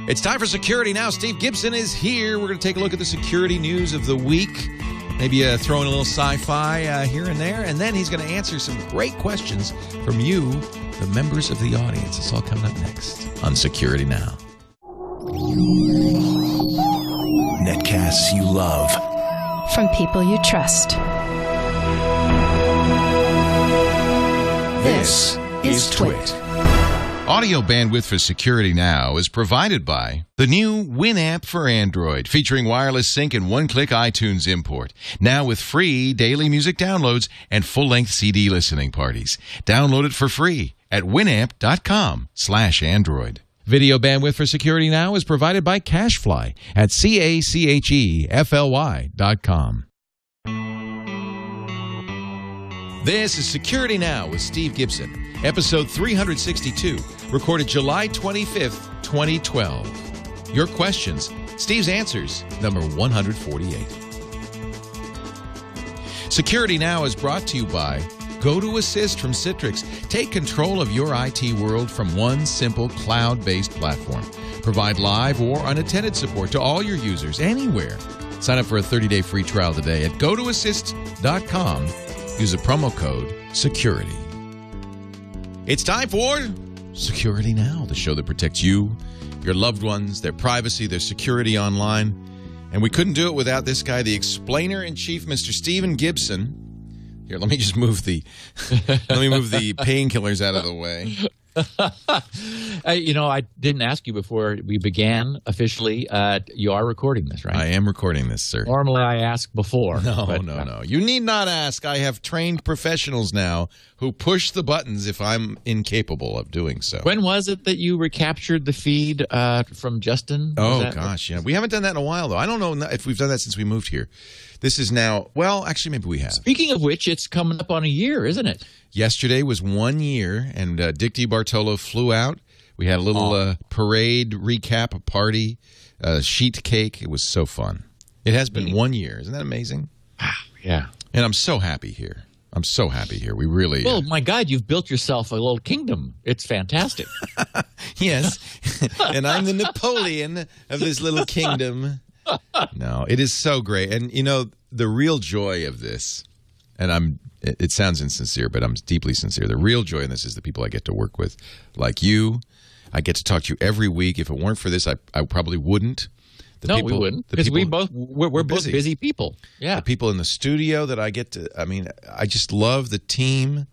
It's time for Security Now. Steve Gibson is here. We're going to take a look at the security news of the week. Maybe throw in a little sci-fi here and there. And then he's going to answer some great questions from you, the members of the audience. It's all coming up next on Security Now. Netcasts you love. From people you trust. This is TWiT. Audio bandwidth for Security Now is provided by the new Winamp for Android, featuring wireless sync and one-click iTunes import. Now with free daily music downloads and full-length CD listening parties. Download it for free at winamp.com/Android. Video bandwidth for Security Now is provided by CacheFly at CacheFly.com. This is Security Now with Steve Gibson, episode 362, recorded July 25th, 2012. Your questions, Steve's answers, number 148. Security Now is brought to you by GoToAssist from Citrix. Take control of your IT world from one simple cloud-based platform. Provide live or unattended support to all your users anywhere. Sign up for a 30-day free trial today at GoToAssist.com. Use the promo code SECURITY. It's time for Security Now, the show that protects you, your loved ones, their privacy, their security online. And we couldn't do it without this guy, the explainer-in-chief, Mr. Stephen Gibson. Here, let me just move the painkillers out of the way. I didn't ask you before we began officially. You are recording this, right? I am recording this, sir. Normally I ask before. No. You need not ask. I have trained professionals now who push the buttons if I'm incapable of doing so. When was it that you recaptured the feed from Justin? Oh, gosh, yeah. We haven't done that in a while, though. I don't know if we've done that since we moved here. This is now, well, actually, maybe we have. Speaking of which, it's coming up on a year, isn't it? Yesterday was 1 year, and Dick DiBartolo flew out. We had a little parade recap, a party, sheet cake. It was so fun. It has been 1 year. Isn't that amazing? Yeah. And I'm so happy here. We really... Well, my God, you've built yourself a little kingdom. It's fantastic. Yes. And I'm the Napoleon of this little kingdom. No, it is so great. And, the real joy of this, and it sounds insincere, but I'm deeply sincere. The real joy in this is the people I get to work with, like you. I get to talk to you every week. If it weren't for this, I probably wouldn't. We wouldn't, because we're both busy people. Yeah. The people in the studio that I get to, I just love the team.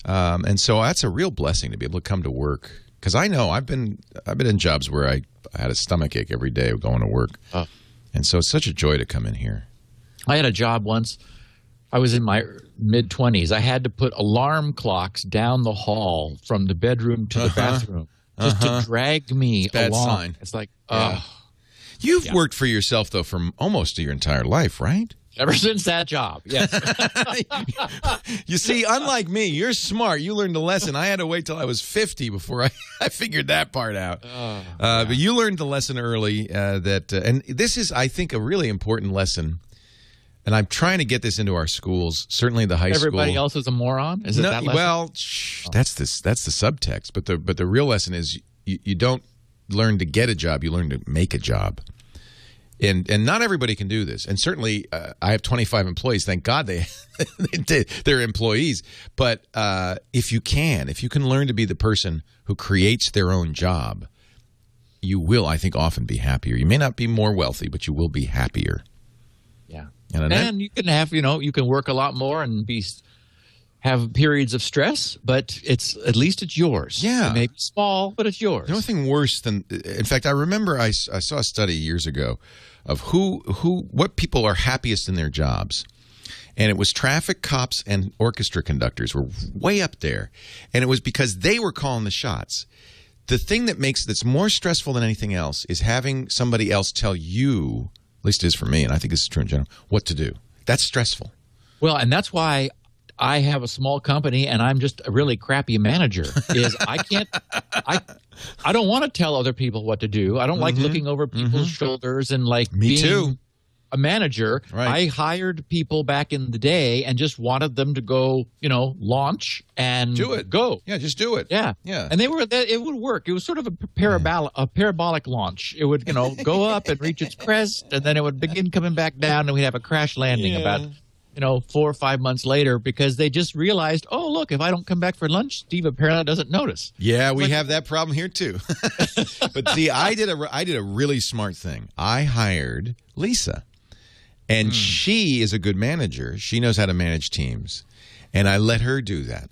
And so that's a real blessing to be able to come to work. Because I know I've been in jobs where I had a stomachache every day going to work. Oh. And so it's such a joy to come in here. I had a job once. I was in my mid-20s. I had to put alarm clocks down the hall from the bedroom to the bathroom just to drag me it's bad along. Sign. It's like, You've worked for yourself, though, for almost your entire life, right? Ever since that job, yes. You see, unlike me, you're smart. You learned a lesson. I had to wait till I was 50 before I figured that part out. But you learned the lesson early and this is, I think, a really important lesson. And I'm trying to get this into our schools, certainly the high school. Everybody else is a moron? Is it that lesson? Well, that's the subtext. But the real lesson is you don't learn to get a job. You learn to make a job. And not everybody can do this. And certainly, I have 25 employees. Thank God they're employees. But if you can learn to be the person who creates their own job, you will, I think, often be happier. You may not be more wealthy, but you will be happier. Yeah. And you can have, you can work a lot more and have periods of stress, but at least it's yours. Yeah. It may be small, but it's yours. There's nothing worse than, in fact, I remember I saw a study years ago of what people are happiest in their jobs. And it was traffic cops and orchestra conductors were way up there. And it was because they were calling the shots. The thing that's more stressful than anything else is having somebody else tell you, at least it is for me, and I think this is true in general, what to do. That's stressful. Well, and that's why I have a small company and I'm just a really crappy manager. I don't want to tell other people what to do. I don't like looking over people's shoulders and Me too. a manager. Right. I hired people back in the day and just wanted them to go, launch and do it. Go. Yeah, just do it. Yeah. Yeah. And it would work. It was sort of a parabolic launch. It would, go up and reach its crest, and then it would begin coming back down, and we'd have a crash landing about 4 or 5 months later, because they just realized, oh, look, if I don't come back for lunch, Steve apparently doesn't notice. Yeah, we have that problem here too. But see, I did a really smart thing. I hired Lisa, and she is a good manager. She knows how to manage teams, and I let her do that.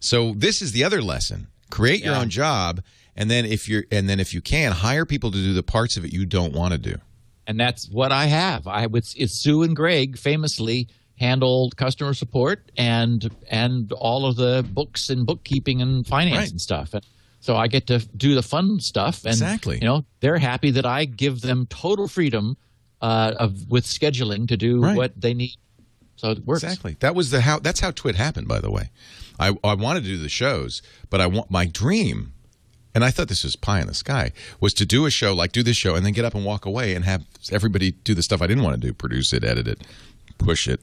So this is the other lesson: create your own job, and then if you can, hire people to do the parts of it you don't want to do. And that's what I have. Sue and Greg famously handled customer support and all of the books and bookkeeping and finance and stuff. And so I get to do the fun stuff. And, exactly. They're happy that I give them total freedom with scheduling to do what they need. So it works. Exactly. That's how TWiT happened, by the way. I wanted to do the shows, but my dream, and I thought this was pie in the sky, was to do a show, like do this show, and then get up and walk away and have everybody do the stuff I didn't want to do, produce it, edit it, push it,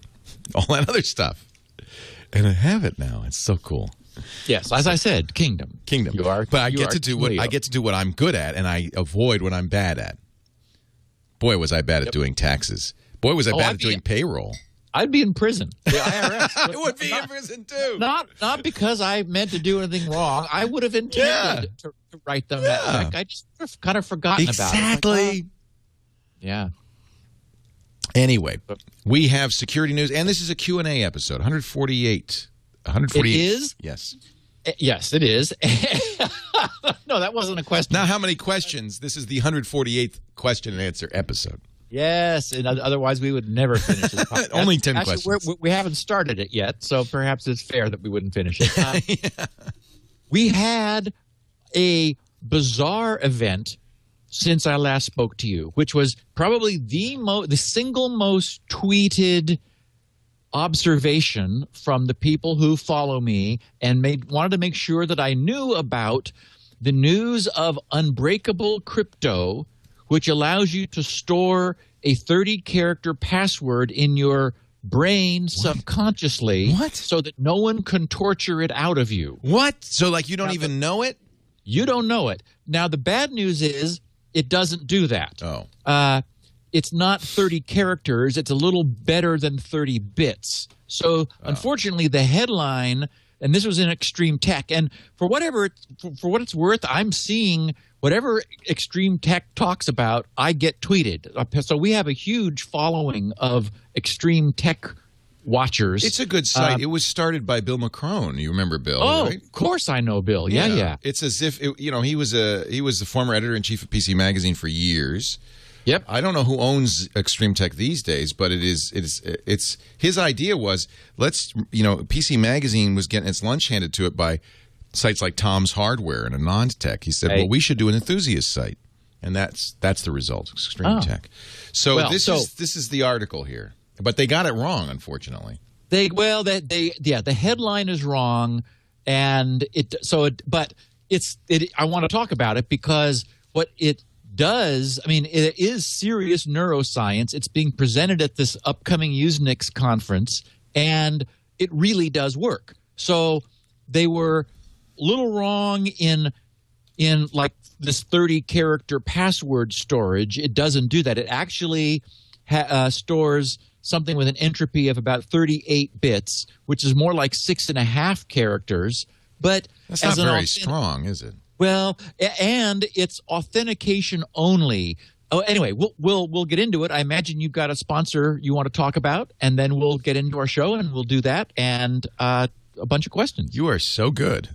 all that other stuff. And I have it now. It's so cool. Yes, as I said, kingdom. I get to do what I'm good at, and I avoid what I'm bad at. Boy, was I bad at doing taxes. Boy, was I bad at doing payroll. I'd be in prison. The IRS. I would be in prison too. Not because I meant to do anything wrong. I would have intended to write them that. I just kind of forgotten about it. Exactly. Yeah. Anyway, we have security news, and this is a Q&A episode, 148. 148. It is? Yes. Yes, it is. No, that wasn't a question. Now, how many questions? This is the 148th question and answer episode. Yes, and otherwise we would never finish this podcast. Only 10 questions. We haven't started it yet, so perhaps it's fair that we wouldn't finish it. We had a bizarre event since I last spoke to you, which was probably the single most tweeted observation from the people who follow me and wanted to make sure that I knew about the news of Unbreakable Crypto, which allows you to store a 30-character password in your brain subconsciously so that no one can torture it out of you. What? So like you don't even know it? You don't know it. Now, the bad news is it doesn't do that. Oh. It's not 30 characters. It's a little better than 30 bits. So, unfortunately, the headline, and this was in Extreme Tech, and for what it's worth, I'm seeing whatever Extreme Tech talks about, I get tweeted. So we have a huge following of Extreme Tech watchers. It's a good site. It was started by Bill McCrone. You remember Bill? Oh, right? Of course I know Bill. Yeah. It's as if he was the former editor-in-chief of PC Magazine for years. Yep. I don't know who owns Extreme Tech these days, but it's his idea was PC Magazine was getting its lunch handed to it by sites like Tom's Hardware and Anand Tech. He said, well, we should do an enthusiast site. And that's the result, Extreme Tech. So this is the article here. But they got it wrong, unfortunately. The headline is wrong, and I want to talk about it because what it does, it is serious neuroscience. It's being presented at this upcoming Usenix conference, and it really does work. So they were a little wrong in like this 30-character password storage. It doesn't do that. It actually stores something with an entropy of about 38 bits, which is more like 6.5 characters. But that's not very strong, is it? Well, and it's authentication only. Oh, anyway, we'll get into it. I imagine you've got a sponsor you want to talk about, and then we'll get into our show, and we'll do that, and a bunch of questions. You are so good.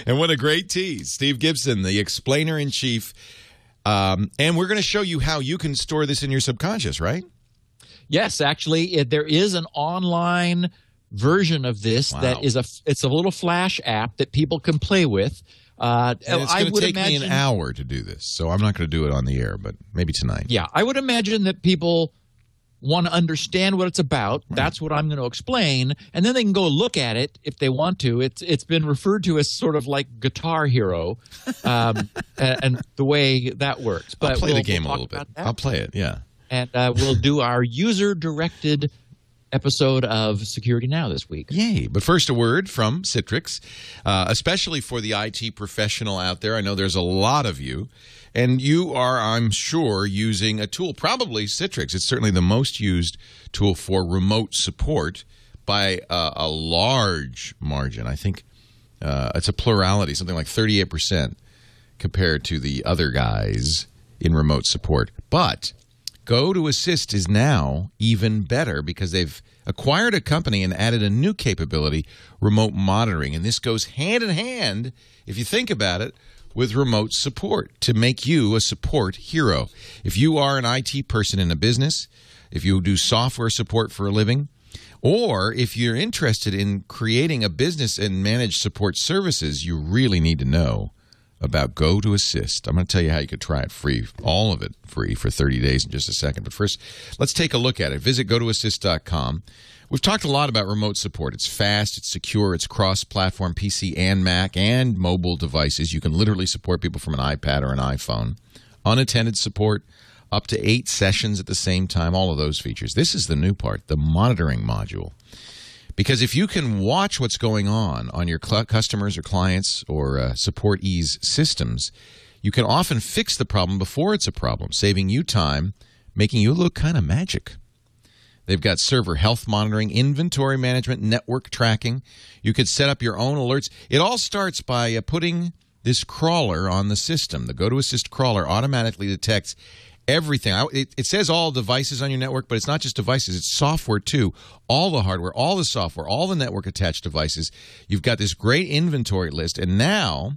And what a great tease. Steve Gibson, the explainer-in-chief. And we're going to show you how you can store this in your subconscious, right? Yes, actually, there is an online version of this that is it's a little Flash app that people can play with. And it's going to take me an hour to do this, so I'm not going to do it on the air, but maybe tonight. Yeah, I would imagine that people want to understand what it's about. Right. That's what I'm going to explain, and then they can go look at it if they want to. It's been referred to as sort of like Guitar Hero, and the way that works. But I'll play the game a little bit. I'll play it, yeah. And we'll do our user-directed episode of Security Now this week. Yay. But first, a word from Citrix, especially for the IT professional out there. I know there's a lot of you, and you are, I'm sure, using a tool, probably Citrix. It's certainly the most used tool for remote support by a large margin. I think it's a plurality, something like 38% compared to the other guys in remote support. But GoToAssist is now even better because they've acquired a company and added a new capability, remote monitoring. And this goes hand in hand, if you think about it, with remote support to make you a support hero. If you are an IT person in a business, if you do software support for a living, or if you're interested in creating a business and manage support services, you really need to know about GoToAssist. I'm going to tell you how you could try it free, all of it free for 30 days in just a second. But first, let's take a look at it. Visit GoToAssist.com. We've talked a lot about remote support. It's fast, it's secure, it's cross-platform PC and Mac and mobile devices. You can literally support people from an iPad or an iPhone. Unattended support, up to 8 sessions at the same time, all of those features. This is the new part, the monitoring module. Because if you can watch what's going on your customers or clients or supportees systems, you can often fix the problem before it's a problem, saving you time, making you look kind of magic. They've got server health monitoring, inventory management, network tracking. You could set up your own alerts. It all starts by putting this crawler on the system. The GoToAssist crawler automatically detects everything. It says all devices on your network, but it's not just devices. It's software, too. All the hardware, all the software, all the network-attached devices. You've got this great inventory list, and now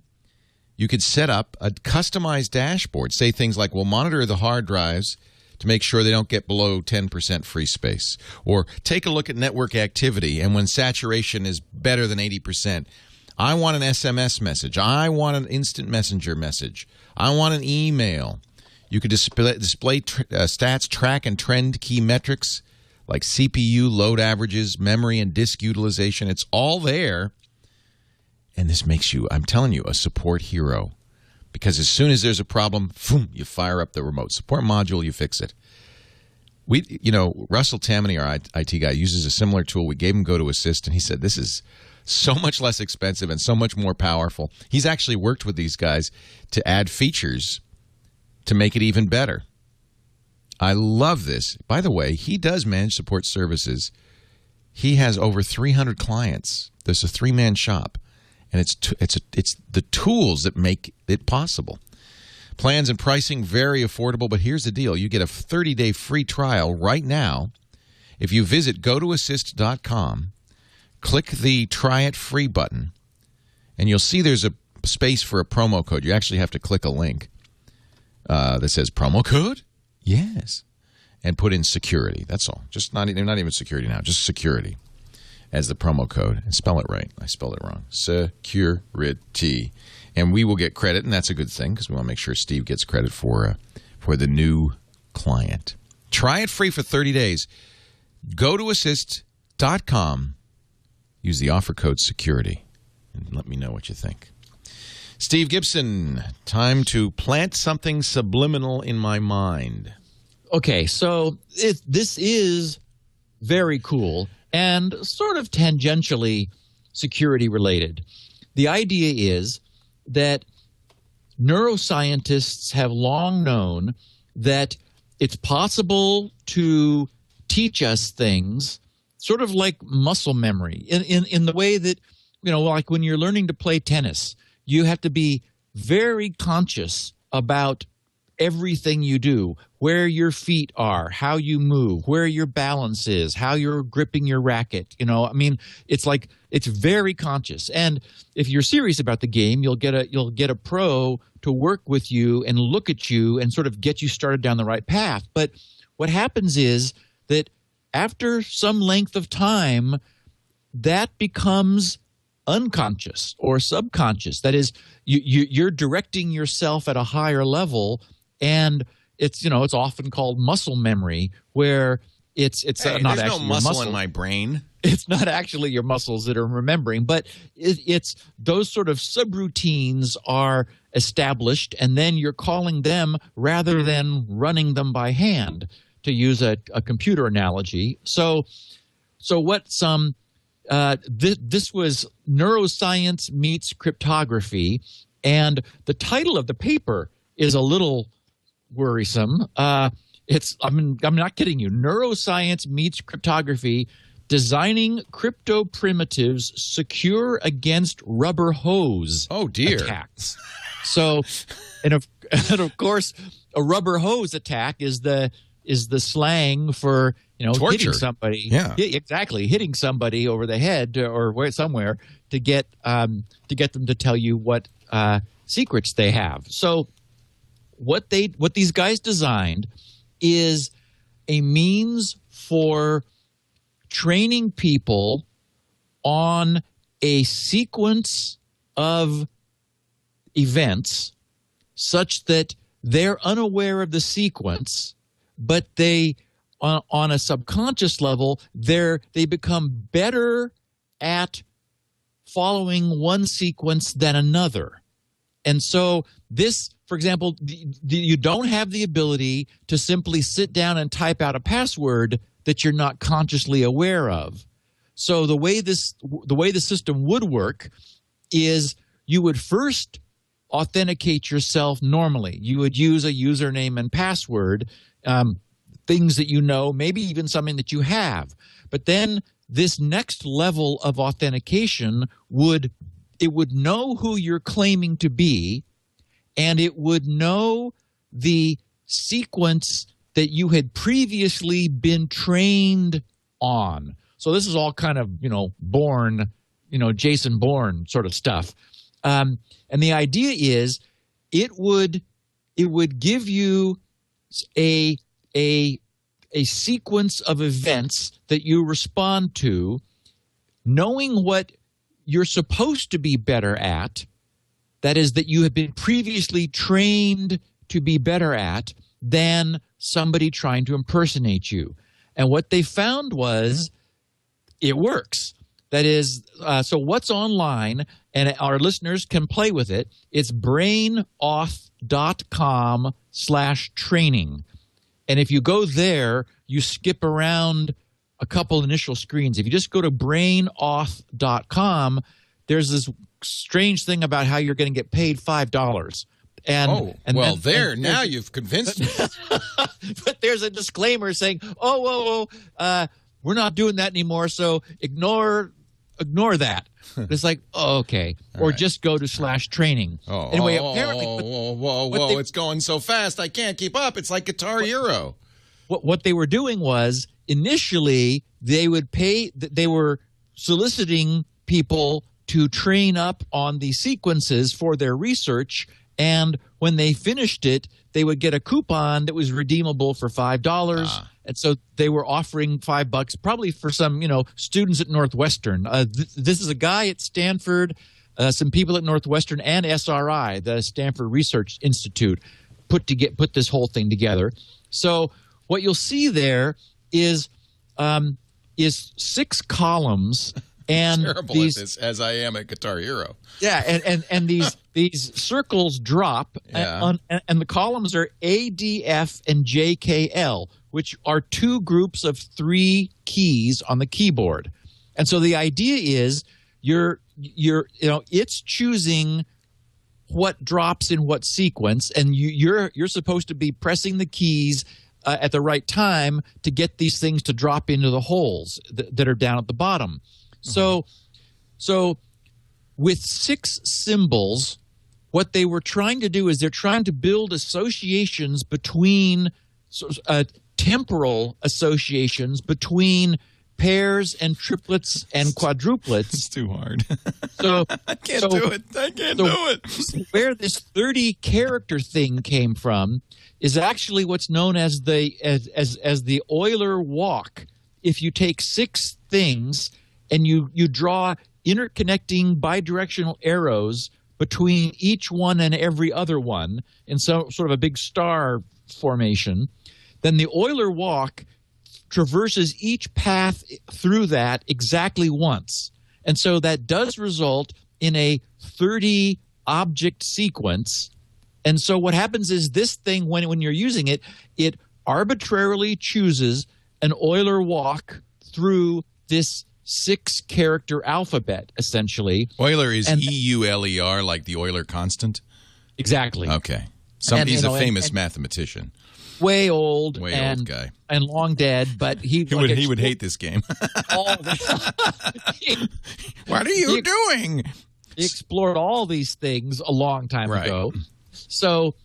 you could set up a customized dashboard. Say things like, we'll monitor the hard drives to make sure they don't get below 10% free space. Or take a look at network activity, and when saturation is better than 80%, I want an SMS message. I want an instant messenger message. I want an email. You could display stats, track, and trend key metrics like CPU load averages, memory, and disk utilization. It's all there. And this makes you, I'm telling you, a support hero. Because as soon as there's a problem, boom, you fire up the remote support module, you fix it. Russell Tammany, our IT guy, uses a similar tool. We gave him GoToAssist, and he said this is so much less expensive and so much more powerful. He's actually worked with these guys to add features to make it even better. I love this. By the way, he does manage support services. He has over 300 clients. There's a 3-man shop, and it's the tools that make it possible. Plans and pricing very affordable, but here's the deal. You get a 30-day free trial right now if you visit GoToAssist.com, click the Try It Free button, and you'll see there's a space for a promo code. You actually have to click a link that says promo code? Yes. And put in security. That's all. Just not even security now. Just security as the promo code. And spell it right. I spelled it wrong. Security. And we will get credit, and that's a good thing because we want to make sure Steve gets credit for the new client. Try it free for 30 days. GoToAssist.com. Use the offer code security. And let me know what you think. Steve Gibson, time to plant something subliminal in my mind. Okay, so this is very cool and sort of tangentially security related. The idea is that neuroscientists have long known that it's possible to teach us things sort of like muscle memory in the way that, like when you're learning to play tennis, you have to be very conscious about everything you do, where your feet are, how you move, where your balance is, how you're gripping your racket. It's very conscious. And if you're serious about the game, you'll get a pro to work with you and look at you and sort of get you started down the right path. But what happens is that after some length of time, that becomes unconscious or subconscious. That is, you're directing yourself at a higher level, and it's often called muscle memory, where It's not there's actually no muscle your in my brain. It's not actually your muscles that are remembering, but it's those sort of subroutines are established, and then you're calling them rather than running them by hand, to use a computer analogy. So what this was Neuroscience Meets Cryptography, and the title of the paper is a little worrisome. I'm not kidding you. Neuroscience Meets Cryptography: Designing Crypto Primitives Secure Against Rubber Hose Attacks. So, and of course, a rubber hose attack is the slang for torture. Hitting somebody. Yeah, exactly, hitting somebody over the head or somewhere to get them to tell you what secrets they have. So, what these guys designed is a means for training people on a sequence of events such that they're unaware of the sequence, but they, on a subconscious level, they become better at following one sequence than another. And so this, for example, you don't have the ability to simply sit down and type out a password that you're not consciously aware of. So the way the system would work is you would first authenticate yourself normally. You would use a username and password, things that you know, maybe even something that you have. But then this next level of authentication would know who you're claiming to be, and it would know the sequence that you had previously been trained on. So this is all kind of, Bourne, Jason Bourne sort of stuff. And the idea is it would give you a sequence of events that you respond to, knowing what you're supposed to be better at, that is, that you have been previously trained to be better at, than somebody trying to impersonate you. And what they found was it works. That is, so what's online, and our listeners can play with it, it's brainauth.com/training. And if you go there, you skip around a couple initial screens. If you just go to brainauth.com, there's this strange thing about how you're going to get paid $5. Now you've convinced me. But there's a disclaimer saying, we're not doing that anymore, so ignore that. It's like, okay. Or just go to /training. Anyway, apparently... it's going so fast, I can't keep up. It's like Guitar Hero. What they were doing was, initially, they were soliciting people to train up on the sequences for their research, and when they finished it, they would get a coupon that was redeemable for $5. And so they were offering $5 probably for some, students at Northwestern. This is a guy at Stanford, some people at Northwestern, and SRI, the Stanford Research Institute, put this whole thing together. So what you'll see there is 6 columns. And terrible at this, as I am at Guitar Hero. Yeah, and these circles drop, and the columns are A, D, F, and J, K, L, which are 2 groups of 3 keys on the keyboard. And so the idea is it's choosing what drops in what sequence, and you're supposed to be pressing the keys at the right time to get these things to drop into the holes that are down at the bottom. So with 6 symbols, what they were trying to do is they're trying to build associations between temporal associations between pairs and triplets and quadruplets. It's too hard. I can't do it. Where this 30-character thing came from is actually what's known as the Euler walk. If you take 6 things and you draw interconnecting bidirectional arrows between each one and every other one in sort of a big star formation, then the Euler walk traverses each path through that exactly once. And so that does result in a 30 object sequence. And so what happens is this thing, when you're using it, it arbitrarily chooses an Euler walk through this 6-character alphabet, essentially. Euler is E-U-L-E-R, like the Euler constant? Exactly. Okay. He's a famous mathematician. Way old old guy. And long dead, but he would hate this game. What are you doing? He explored all these things a long time ago. So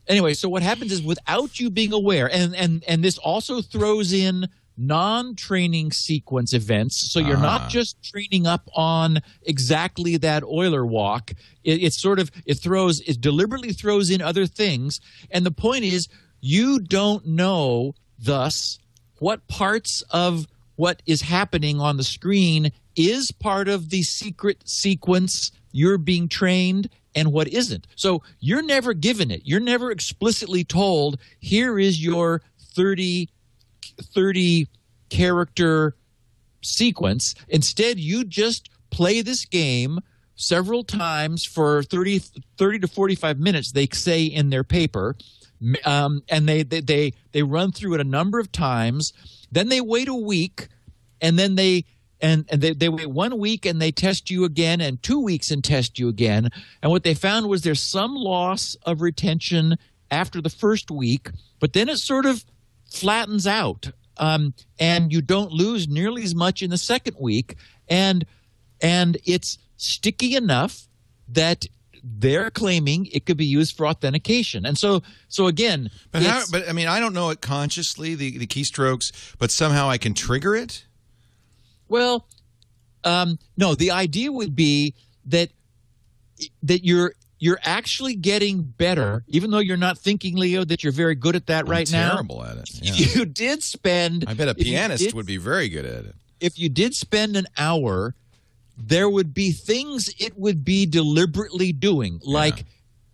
anyway, so what happens is without you being aware, and this also throws in non-training sequence events. So you're not just training up on exactly that Euler walk. It deliberately throws in other things. And the point is, you don't know, thus, what parts of what is happening on the screen is part of the secret sequence you're being trained and what isn't. So you're never given it. You're never explicitly told, here is your 30 character sequence. Instead, you just play this game several times for 30 to 45 minutes, they say in their paper. And they run through it a number of times. Then they wait a week, and then they wait 1 week and they test you again, and 2 weeks and test you again. And what they found was there's some loss of retention after the first week, but then it sort of flattens out, and you don't lose nearly as much in the second week, and it's sticky enough that they're claiming it could be used for authentication. And so again, but I mean, I don't know it consciously, the keystrokes, but somehow I can trigger it. Well, no, the idea would be that you're actually getting better, even though you're not thinking, Leo, that you're very good at that right now. I'm terrible at it. Yeah. You did spend. I bet a pianist would be very good at it. If you did spend an hour, there would be things it would be deliberately doing, like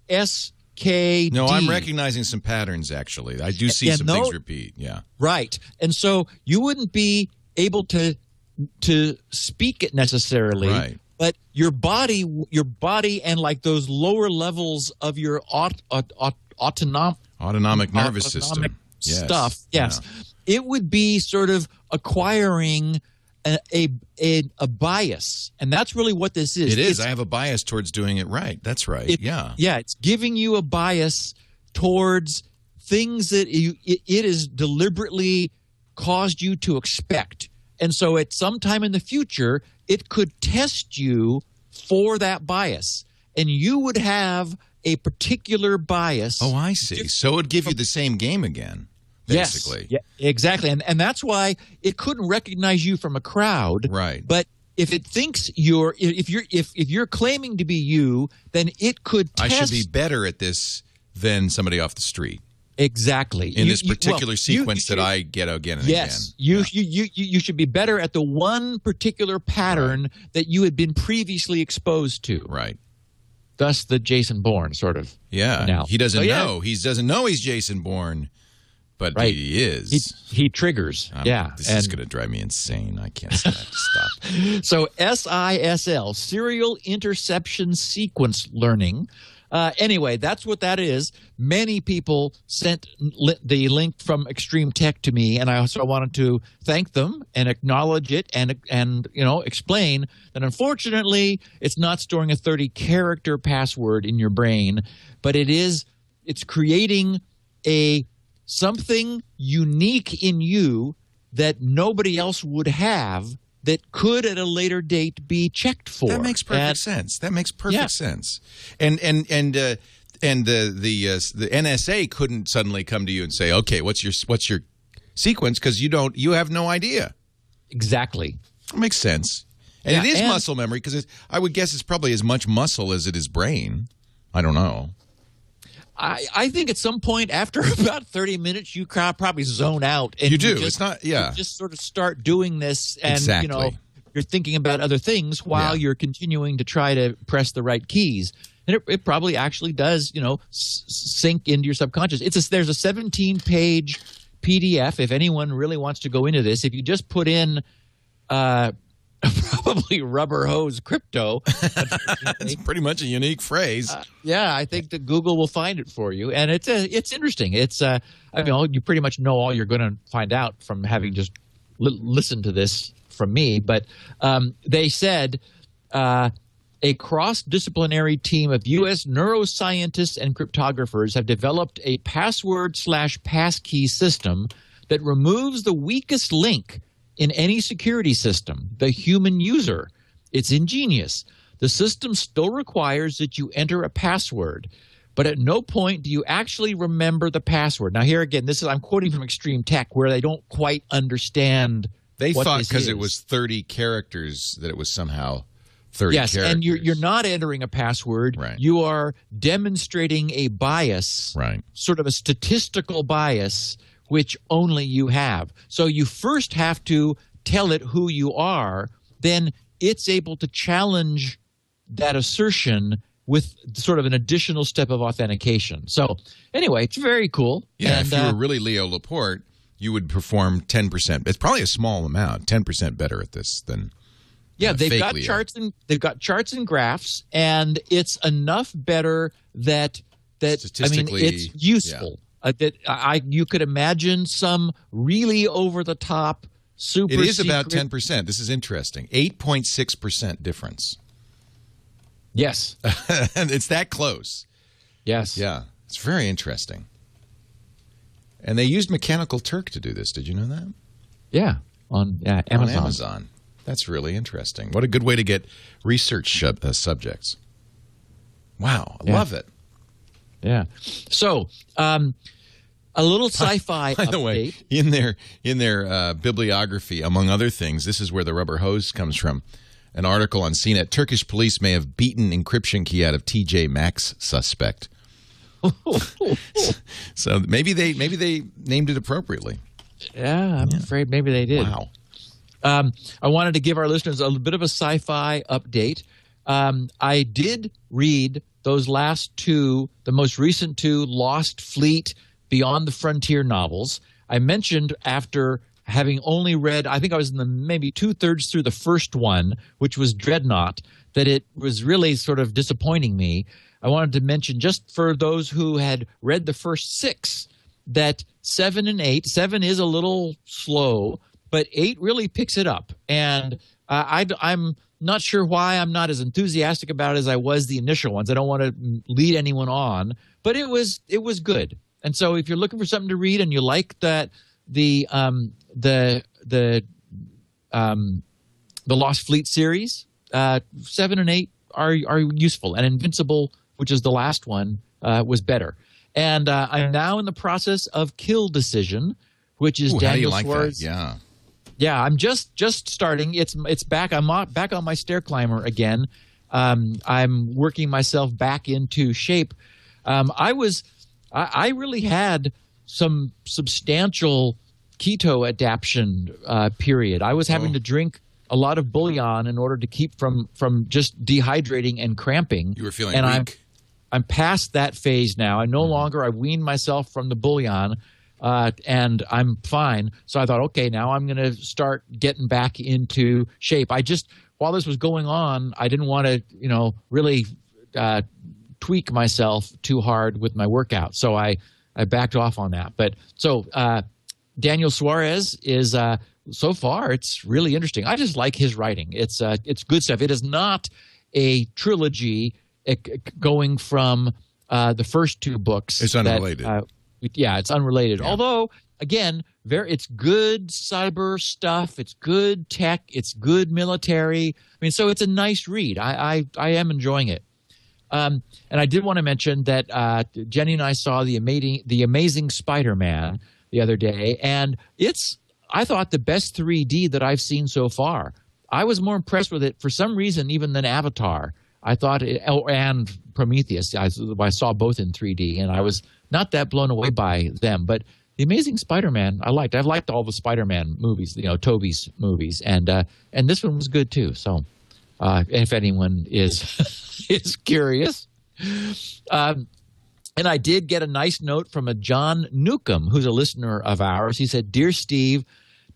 SKD. No, I'm recognizing some patterns, actually. I do see some things repeat, yeah. Right. And so you wouldn't be able to speak it necessarily, right, but your body and like those lower levels of your autonomic nervous system stuff, yes. Yeah. It would be sort of acquiring a bias, and that's really what this is. It is. I have a bias towards doing it right. That's right. Yeah. It's giving you a bias towards things that it is deliberately caused you to expect. And so at some time in the future, it could test you for that bias, and you would have a particular bias. Oh, I see. So it would give you the same game again. Basically. Yes, yeah, exactly. And that's why it couldn't recognize you from a crowd. Right. But if it thinks if you're claiming to be you, then it could test. I should be better at this than somebody off the street. Exactly. In this particular sequence that I get again and again. Yes. You should be better at the one particular pattern that you had been previously exposed to. Right. Thus the Jason Bourne sort of. Yeah. Analogy. He doesn't know. He doesn't know he's Jason Bourne. But right. He is. He triggers. This is going to drive me insane. I can't stop. So SISL, Serial Interception Sequence Learning. Anyway, that's what that is. Many people sent the link from Extreme Tech to me, and I also wanted to thank them and acknowledge it and explain that unfortunately it's not storing a 30-character password in your brain, but it's creating something unique in you that nobody else would have that could at a later date be checked for. That makes perfect sense. That makes perfect sense. And the NSA couldn't suddenly come to you and say, "Okay, what's your sequence?" Because you have no idea. Exactly. It makes sense. And it is muscle memory because I would guess it's probably as much muscle as it is brain. I don't know. I think at some point after about 30 minutes, you probably zone out. And you do. It's not, You just sort of start doing this, and you're thinking about other things while you're continuing to try to press the right keys. And it probably actually does, sink into your subconscious. There's a 17-page PDF, if anyone really wants to go into this, if you just put in probably rubber hose crypto. It's pretty much a unique phrase. Yeah, I think that Google will find it for you, and it's interesting. It's I mean, you pretty much know all you're going to find out from having just listened to this from me. But they said a cross-disciplinary team of U.S. neuroscientists and cryptographers have developed a password/passkey system that removes the weakest link in any security system, the human user. It's ingenious. The system still requires that you enter a password, but at no point do you actually remember the password. Now, here again, I'm quoting from Extreme Tech, where they don't quite understand. They thought because it was 30 characters that it was somehow 30 yes, characters. And you're not entering a password. Right. You are demonstrating a bias, right, sort of a statistical bias, which only you have. So you first have to tell it who you are, then it's able to challenge that assertion with sort of an additional step of authentication. So anyway, it's very cool. Yeah, and, if you were really Leo Laporte, you would perform 10%. It's probably a small amount, 10% better at this than they've got Leo. charts and graphs, and it's enough better that statistically, it's useful. Yeah. You could imagine some really over the top super. It is about 10%. This is interesting. 8.6% difference. Yes, and it's that close. Yes. Yeah, it's very interesting. And they used Mechanical Turk to do this. Did you know that? Yeah, on Amazon. On Amazon. That's really interesting. What a good way to get research subjects. Wow, I love it. Yeah. So, a little sci-fi By the update. way, in their bibliography, among other things, this is where the rubber hose comes from. An article on CNET: Turkish police may have beaten encryption key out of TJ Maxx suspect. So maybe they named it appropriately. Yeah, I'm afraid maybe they did. Wow. I wanted to give our listeners a bit of a sci-fi update. I did read those last two, the most recent two, Lost Fleet, Beyond the Frontier novels. I mentioned after having only read, I think I was in the maybe 2/3 through the first one, which was Dreadnought, that it was really sort of disappointing me. I wanted to mention, just for those who had read the first 6, that 7 and 8, 7 is a little slow, but 8 really picks it up. And I'm not sure why I'm not as enthusiastic about it as I was the initial ones. I don't want to lead anyone on, but it was good. And so if you're looking for something to read and you like that the Lost Fleet series, 7 and 8 are useful. And Invincible, which is the last one, was better. And I'm now in the process of Kill Decision, which is Daniel how do you like Suarez. that? Yeah. Yeah, I'm just starting. It's back. I'm back on my stair climber again. I'm working myself back into shape. I really had some substantial keto adaptation period. I was having to drink a lot of bouillon in order to keep from just dehydrating and cramping. You were feeling weak. I'm past that phase now. I no longer. I weaned myself from the bouillon. And I'm fine. So I thought, okay, now I'm going to start getting back into shape. While this was going on, I didn't want to, really tweak myself too hard with my workout. So I backed off on that. But so Daniel Suarez is, so far, it's really interesting. I just like his writing. It's good stuff. It is not a trilogy going from the first 2 books. It's unrelated. It's unrelated. Yeah. Although, again, it's good cyber stuff. It's good tech. It's good military. I mean, so it's a nice read. I am enjoying it. And I did want to mention that Jenny and I saw the Amazing Spider-Man the other day, and I thought the best 3D that I've seen so far. I was more impressed with it for some reason even than Avatar. I thought and Prometheus. I saw both in 3D, and I was not that blown away by them. But The Amazing Spider-Man, I liked. I've liked all the Spider-Man movies, Tobey's movies, and this one was good too. So, if anyone is is curious, And I did get a nice note from a John Newcomb, who's a listener of ours. He said, "Dear Steve,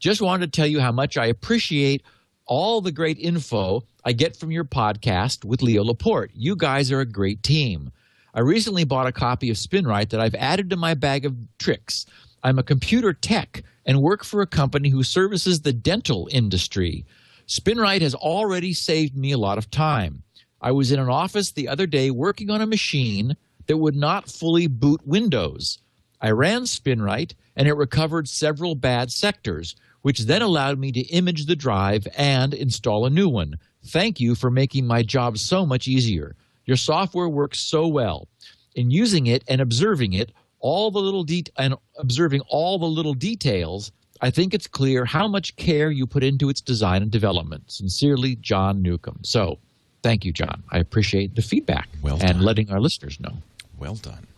just wanted to tell you how much I appreciate all the great info I get from your podcast with Leo Laporte. You guys are a great team. I recently bought a copy of Spinrite that I've added to my bag of tricks. I'm a computer tech and work for a company who services the dental industry. Spinrite has already saved me a lot of time. I was in an office the other day working on a machine that would not fully boot Windows. I ran Spinrite, and it recovered several bad sectors, which then allowed me to image the drive and install a new one. Thank you for making my job so much easier. Your software works so well. In using it and observing all the little details, I think it's clear how much care you put into its design and development. Sincerely, John Newcomb." So, thank you, John. I appreciate the feedback and letting our listeners know. Well done.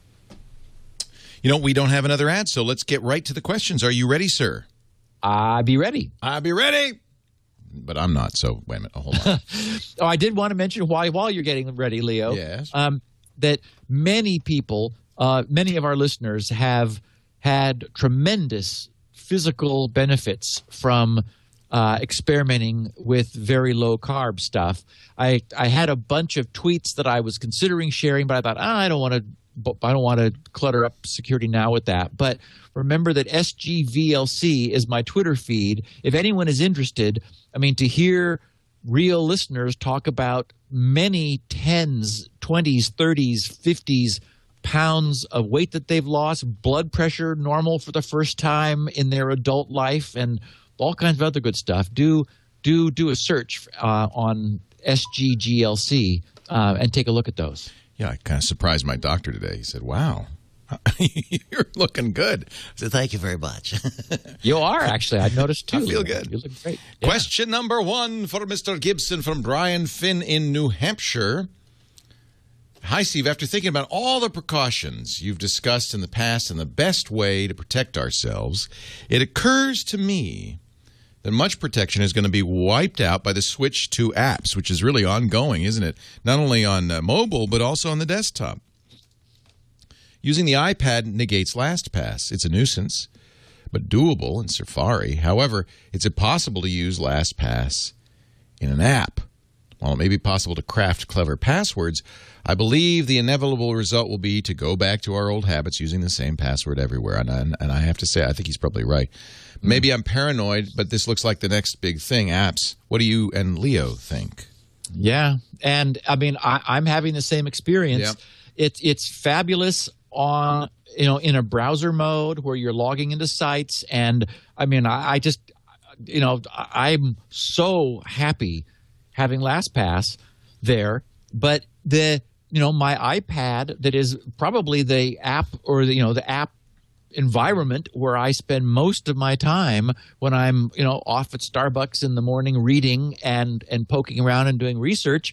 You know, we don't have another ad, so let's get right to the questions. Are you ready, sir? I be ready. I be ready. But I'm not, so wait a minute. Hold on. Oh, I did want to mention while you're getting ready, Leo, yes. That many people, many of our listeners have had tremendous physical benefits from experimenting with very low-carb stuff. I had a bunch of tweets that I was considering sharing, but I thought, I don't want to clutter up security now with that. But remember that SGVLC is my Twitter feed. If anyone is interested, I mean, to hear real listeners talk about many 10s, 20s, 30s, 50s pounds of weight that they've lost, blood pressure normal for the first time in their adult life, and all kinds of other good stuff, do a search on SGGLC and take a look at those. Yeah, I kind of surprised my doctor today. He said, "Wow, you're looking good." I said, "Thank you very much." You are, actually. I noticed, too. I feel good. You look great. Yeah. Question number 1 for Mr. Gibson from Brian Finn in New Hampshire. Hi, Steve. After thinking about all the precautions you've discussed in the past and the best way to protect ourselves, it occurs to me that much protection is going to be wiped out by the switch to apps, which is really ongoing, isn't it? Not only on mobile, but also on the desktop. Using the iPad negates LastPass. It's a nuisance, but doable in Safari. However, it's impossible to use LastPass in an app. While it may be possible to craft clever passwords, I believe the inevitable result will be to go back to our old habits using the same password everywhere. And I have to say, I think he's probably right. Maybe I'm paranoid, but this looks like the next big thing, apps. What do you and Leo think? Yeah, and I mean, I'm having the same experience. Yeah. It's fabulous on, in a browser mode where you're logging into sites, and I mean, I just, I'm so happy having LastPass there, but my iPad, that is probably the app or the app environment where I spend most of my time when I'm off at Starbucks in the morning reading and poking around and doing research.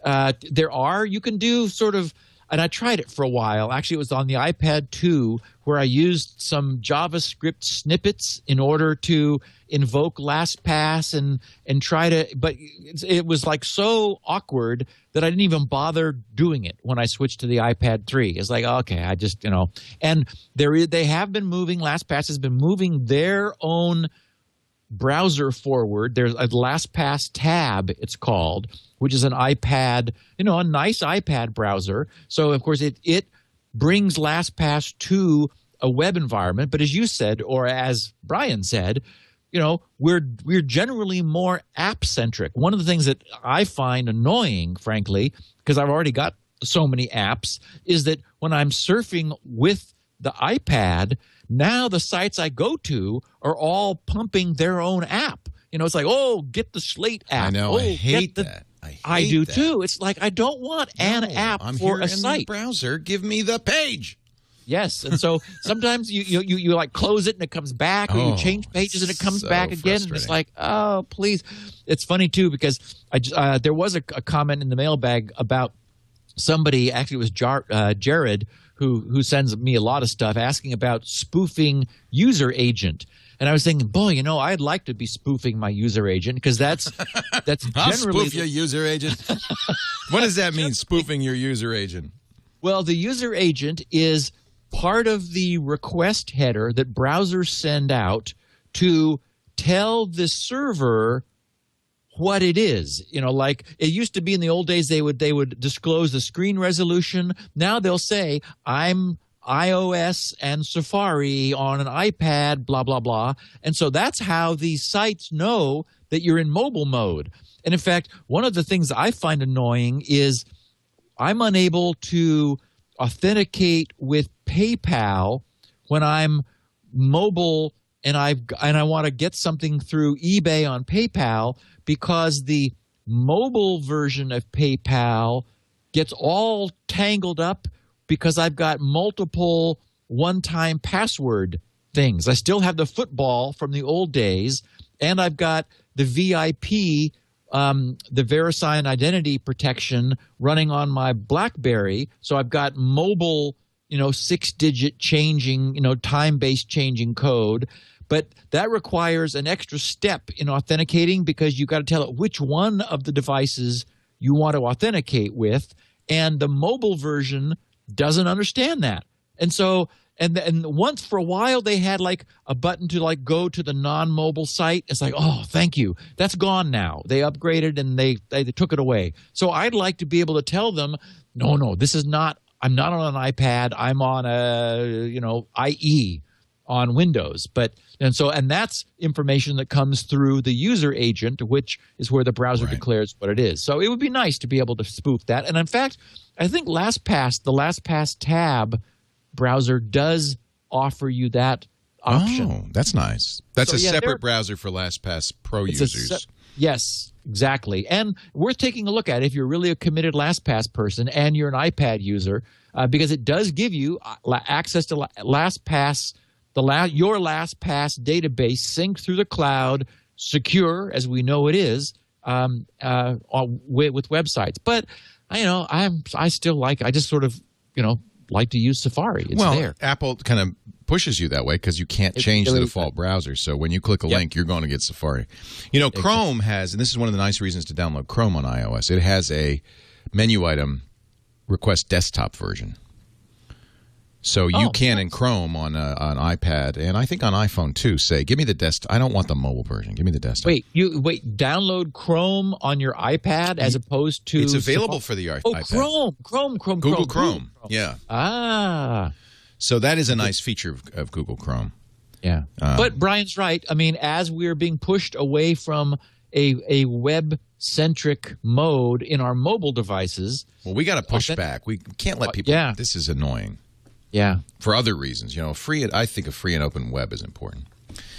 You can do sort of, and I tried it for a while. Actually, it was on the iPad 2 where I used some JavaScript snippets in order to invoke LastPass and try to, but it was like so awkward that I didn't even bother doing it when I switched to the iPad 3. It's like, okay, I just, and they have been moving, LastPass has been moving their own browser forward. There's a LastPass tab, it's called, which is an iPad, a nice iPad browser. So, of course, it brings LastPass to a web environment. But as you said, or as Brian said, we're generally more app-centric. One of the things that I find annoying, frankly, because I've already got so many apps, is that when I'm surfing with the iPad, now the sites I go to are all pumping their own app. It's like, oh, get the Slate app. I know. I hate that. I do too. It's like, I don't want an app for a site. I'm here in the browser. Give me the page. Yes, and so sometimes you like close it and it comes back, or you change pages and it comes back again, and it's like, oh, please. It's funny too, because there was a comment in the mailbag about somebody, actually it was Jared, who sends me a lot of stuff, asking about spoofing user agent. And I was thinking, boy, I'd like to be spoofing my user agent, because that's I'll generally spoof your user agent. What does that mean, spoofing your user agent? Well, the user agent is part of the request header that browsers send out to tell the server what it is. You know, like it used to be in the old days, they would disclose the screen resolution. Now they'll say, I'm iOS and Safari on an iPad, blah, blah, blah. And so that's how these sites know that you're in mobile mode. And in fact, one of the things I find annoying is I'm unable to authenticate with PayPal when I'm mobile and I want to get something through eBay on PayPal, because the mobile version of PayPal gets all tangled up because I've got multiple one-time password things. I still have the football from the old days, and I've got the VIP, the VeriSign identity protection running on my BlackBerry. So I've got mobile, 6-digit changing, time-based changing code. But that requires an extra step in authenticating, because you've got to tell it which one of the devices you want to authenticate with. And the mobile version doesn't understand that. And so, and once for a while they had like a button to like go to the non-mobile site. It's like, oh, thank you. That's gone now. They upgraded and they took it away. So I'd like to be able to tell them, no, this is not, I'm not on an iPad. I'm on a, IE on Windows. And that's information that comes through the user agent, which is where the browser declares what it is. So it would be nice to be able to spoof that. And in fact, I think the LastPass tab browser does offer you that option. Oh, that's nice. That's a separate browser for LastPass Pro users. Yes, exactly. And worth taking a look at if you're really a committed LastPass person and you're an iPad user, because it does give you access to LastPass, your LastPass database synced through the cloud, secure as we know it is, with websites. But I still like to use Safari. It's there. Apple kind of pushes you that way because you can't change the default browser. So when you click a link, you're going to get Safari. Chrome has, and this is one of the nice reasons to download Chrome on iOS, it has a menu item request desktop version. So you can in Chrome on iPad, and I think on iPhone too, say, give me the desktop. I don't want the mobile version. Give me the desktop. Download Chrome on your iPad as opposed to... It's available for the iPad. Oh, Chrome. Google Chrome. Yeah. Ah. So that is a nice feature of Google Chrome. Yeah. But Brian's right. I mean, as we're being pushed away from a web-centric mode in our mobile devices... Well, we got to push back. We can't let people... Yeah. This is annoying. Yeah. For other reasons. I think a free and open web is important.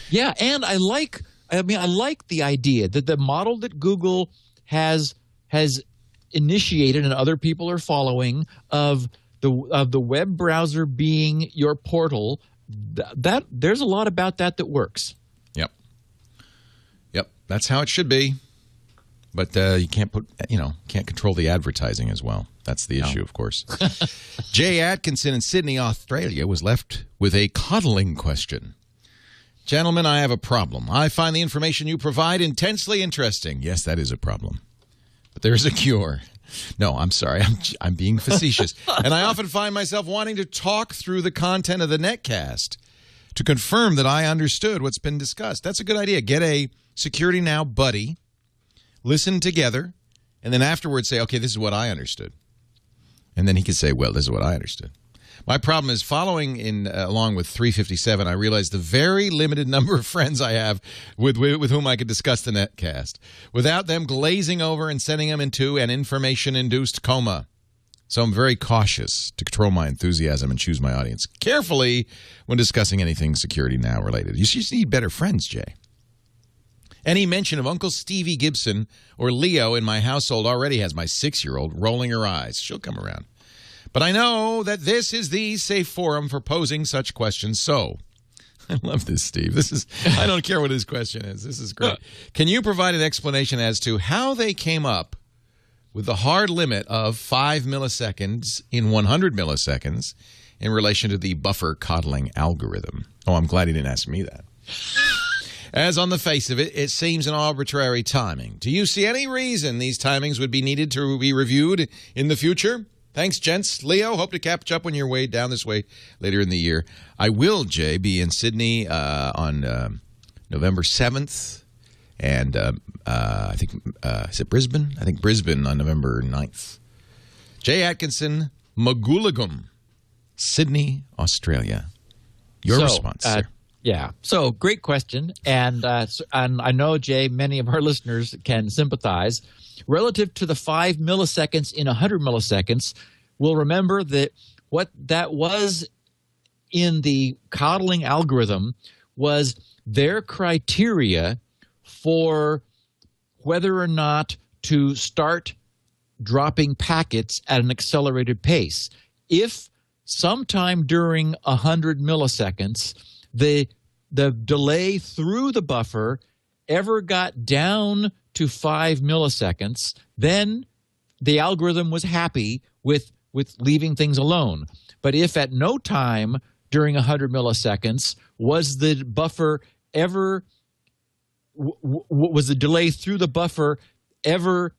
Yeah, and I like the idea that the model that Google has initiated and other people are following of the web browser being your portal. That there's a lot about that works. Yep. That's how it should be. But you can't can't control the advertising as well. That's the issue, of course. Jay Atkinson in Sydney, Australia, was left with a coddling question. Gentlemen, I have a problem. I find the information you provide intensely interesting. Yes, that is a problem. But there is a cure. No, I'm sorry. I'm being facetious. And I often find myself wanting to talk through the content of the netcast to confirm that I understood what's been discussed. That's a good idea. Get a Security Now buddy, listen together, and then afterwards say, okay, this is what I understood. And then he can say, well, this is what I understood. My problem is following along with 357, I realized the very limited number of friends I have with whom I could discuss the netcast without them glazing over and sending them into an information-induced coma. So I'm very cautious to control my enthusiasm and choose my audience carefully when discussing anything Security Now related. You just need better friends, Jay. Any mention of Uncle Stevie Gibson or Leo in my household already has my 6-year-old rolling her eyes. She'll come around. But I know that this is the safe forum for posing such questions. So, I love this, Steve. I don't care what his question is. This is great. Can you provide an explanation as to how they came up with the hard limit of 5 milliseconds in 100 milliseconds in relation to the buffer coddling algorithm? Oh, I'm glad he didn't ask me that. As on the face of it, it seems an arbitrary timing. Do you see any reason these timings would be needed to be reviewed in the future? Thanks, gents. Leo, hope to catch up on your way down this way later in the year. I will, Jay, be in Sydney on November 7th. And I think, is it Brisbane? I think Brisbane on November 9th. Jay Atkinson, Magulagum, Sydney, Australia. Your response, sir. Yeah. So great question. And I know, Jay, many of our listeners can sympathize. Relative to the 5 milliseconds in 100 milliseconds, we'll remember that what that was in the coddling algorithm was their criteria for whether or not to start dropping packets at an accelerated pace. If sometime during 100 milliseconds, the delay through the buffer ever got down to 5 milliseconds, then the algorithm was happy with leaving things alone. But if at no time during 100 milliseconds was the buffer ever was the delay through the buffer ever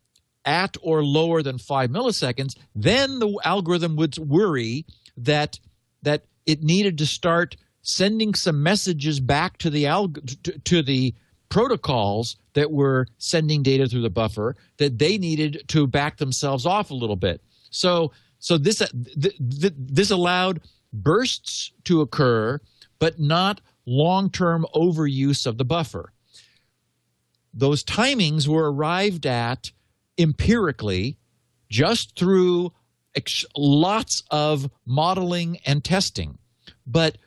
at or lower than 5 milliseconds, then the algorithm would worry that it needed to start sending some messages back to the protocols that were sending data through the buffer, that they needed to back themselves off a little bit. So this allowed bursts to occur, but not long-term overuse of the buffer. Those timings were arrived at empirically just through lots of modeling and testing. But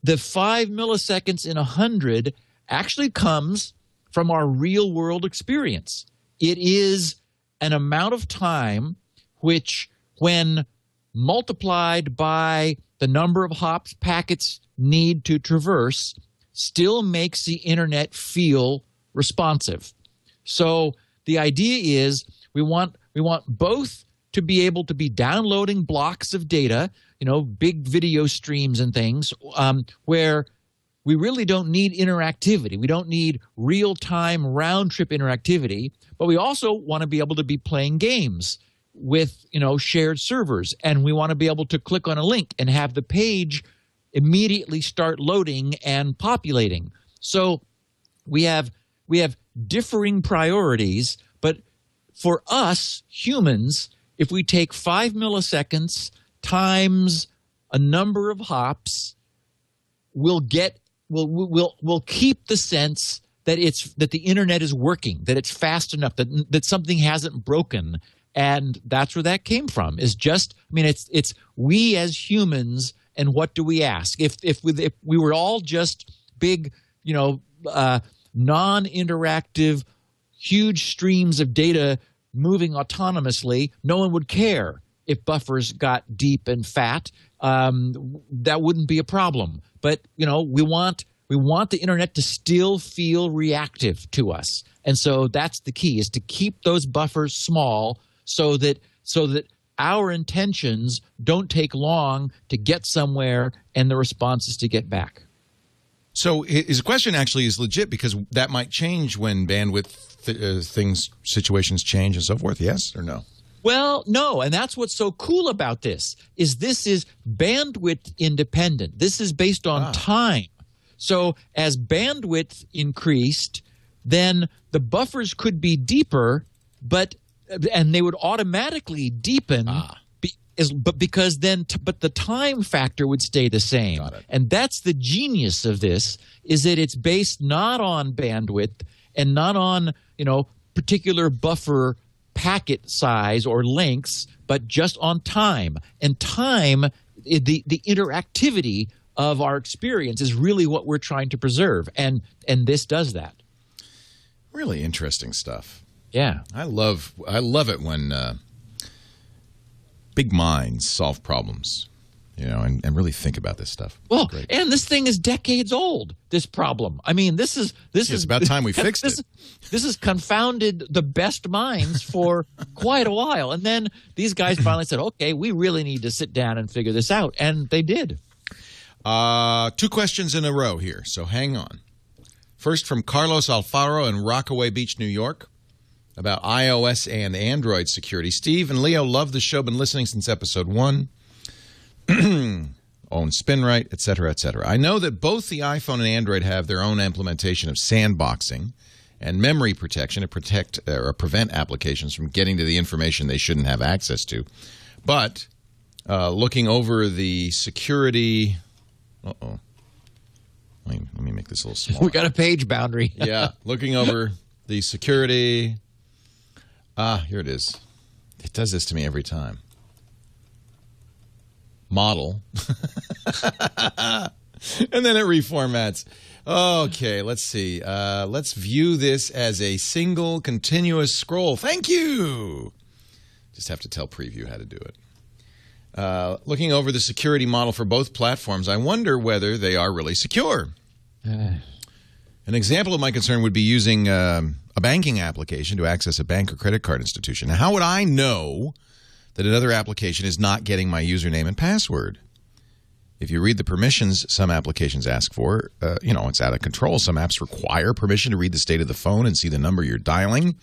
the 5 milliseconds in 100 actually comes from our real-world experience. It is an amount of time which, when multiplied by the number of hops packets need to traverse, still makes the internet feel responsive. So the idea is we want both to be able to be downloading blocks of data, big video streams and things, where we really don't need interactivity. We don't need real-time round-trip interactivity, but we also want to be able to be playing games with, shared servers, and we want to be able to click on a link and have the page immediately start loading and populating. So we have differing priorities, but for us humans, if we take 5 milliseconds times a number of hops, we'll keep the sense that the internet is working, that it's fast enough, that something hasn't broken. And that's where that came from. It's we as humans, and what do we ask? If we were all just big, non-interactive, huge streams of data moving autonomously, no one would care if buffers got deep and fat. That wouldn't be a problem. But we want the internet to still feel reactive to us, and so that's the key: is to keep those buffers small, so that our intentions don't take long to get somewhere, and the response is to get back. So his question actually is legit, because that might change when bandwidth situations change and so forth. Yes or no? Well, no, and that's what's so cool about this is bandwidth independent. This is based on time. So as bandwidth increased, then the buffers could be deeper, and they would automatically deepen. But the time factor would stay the same. Got it. And that's the genius of this, is that it's based not on bandwidth and not on, particular buffer packet size or lengths, but just on time. And time, the interactivity of our experience is really what we're trying to preserve. And this does that. Really interesting stuff. Yeah. I love it when big minds solve problems, and really think about this stuff. Well, Great. And this thing is decades old, this problem. I mean, it's about time we fixed it. This has confounded the best minds for quite a while. And then these guys finally said, okay, we really need to sit down and figure this out. And they did. 2 questions in a row here, so hang on. First, from Carlos Alfaro in Rockaway Beach, New York. about iOS and Android security. Steve and Leo love the show, been listening since episode 1. Own Spinrite, etc., etc. I know that both the iPhone and Android have their own implementation of sandboxing and memory protection to protect or prevent applications from getting to the information they shouldn't have access to. But looking over the security... Uh-oh. Let me make this a little smaller. We got a page boundary. Yeah, looking over the security... here it is. It does this to me every time. Model. And then it reformats. Okay, let's see. Let's view this as a single continuous scroll. Thank you. Just have to tell Preview how to do it. Looking over the security model for both platforms, I wonder whether they are really secure. An example of my concern would be using a banking application to access a bank or credit card institution. Now, how would I know that another application is not getting my username and password? If you read the permissions some applications ask for, it's out of control. Some apps require permission to read the state of the phone and see the number you're dialing.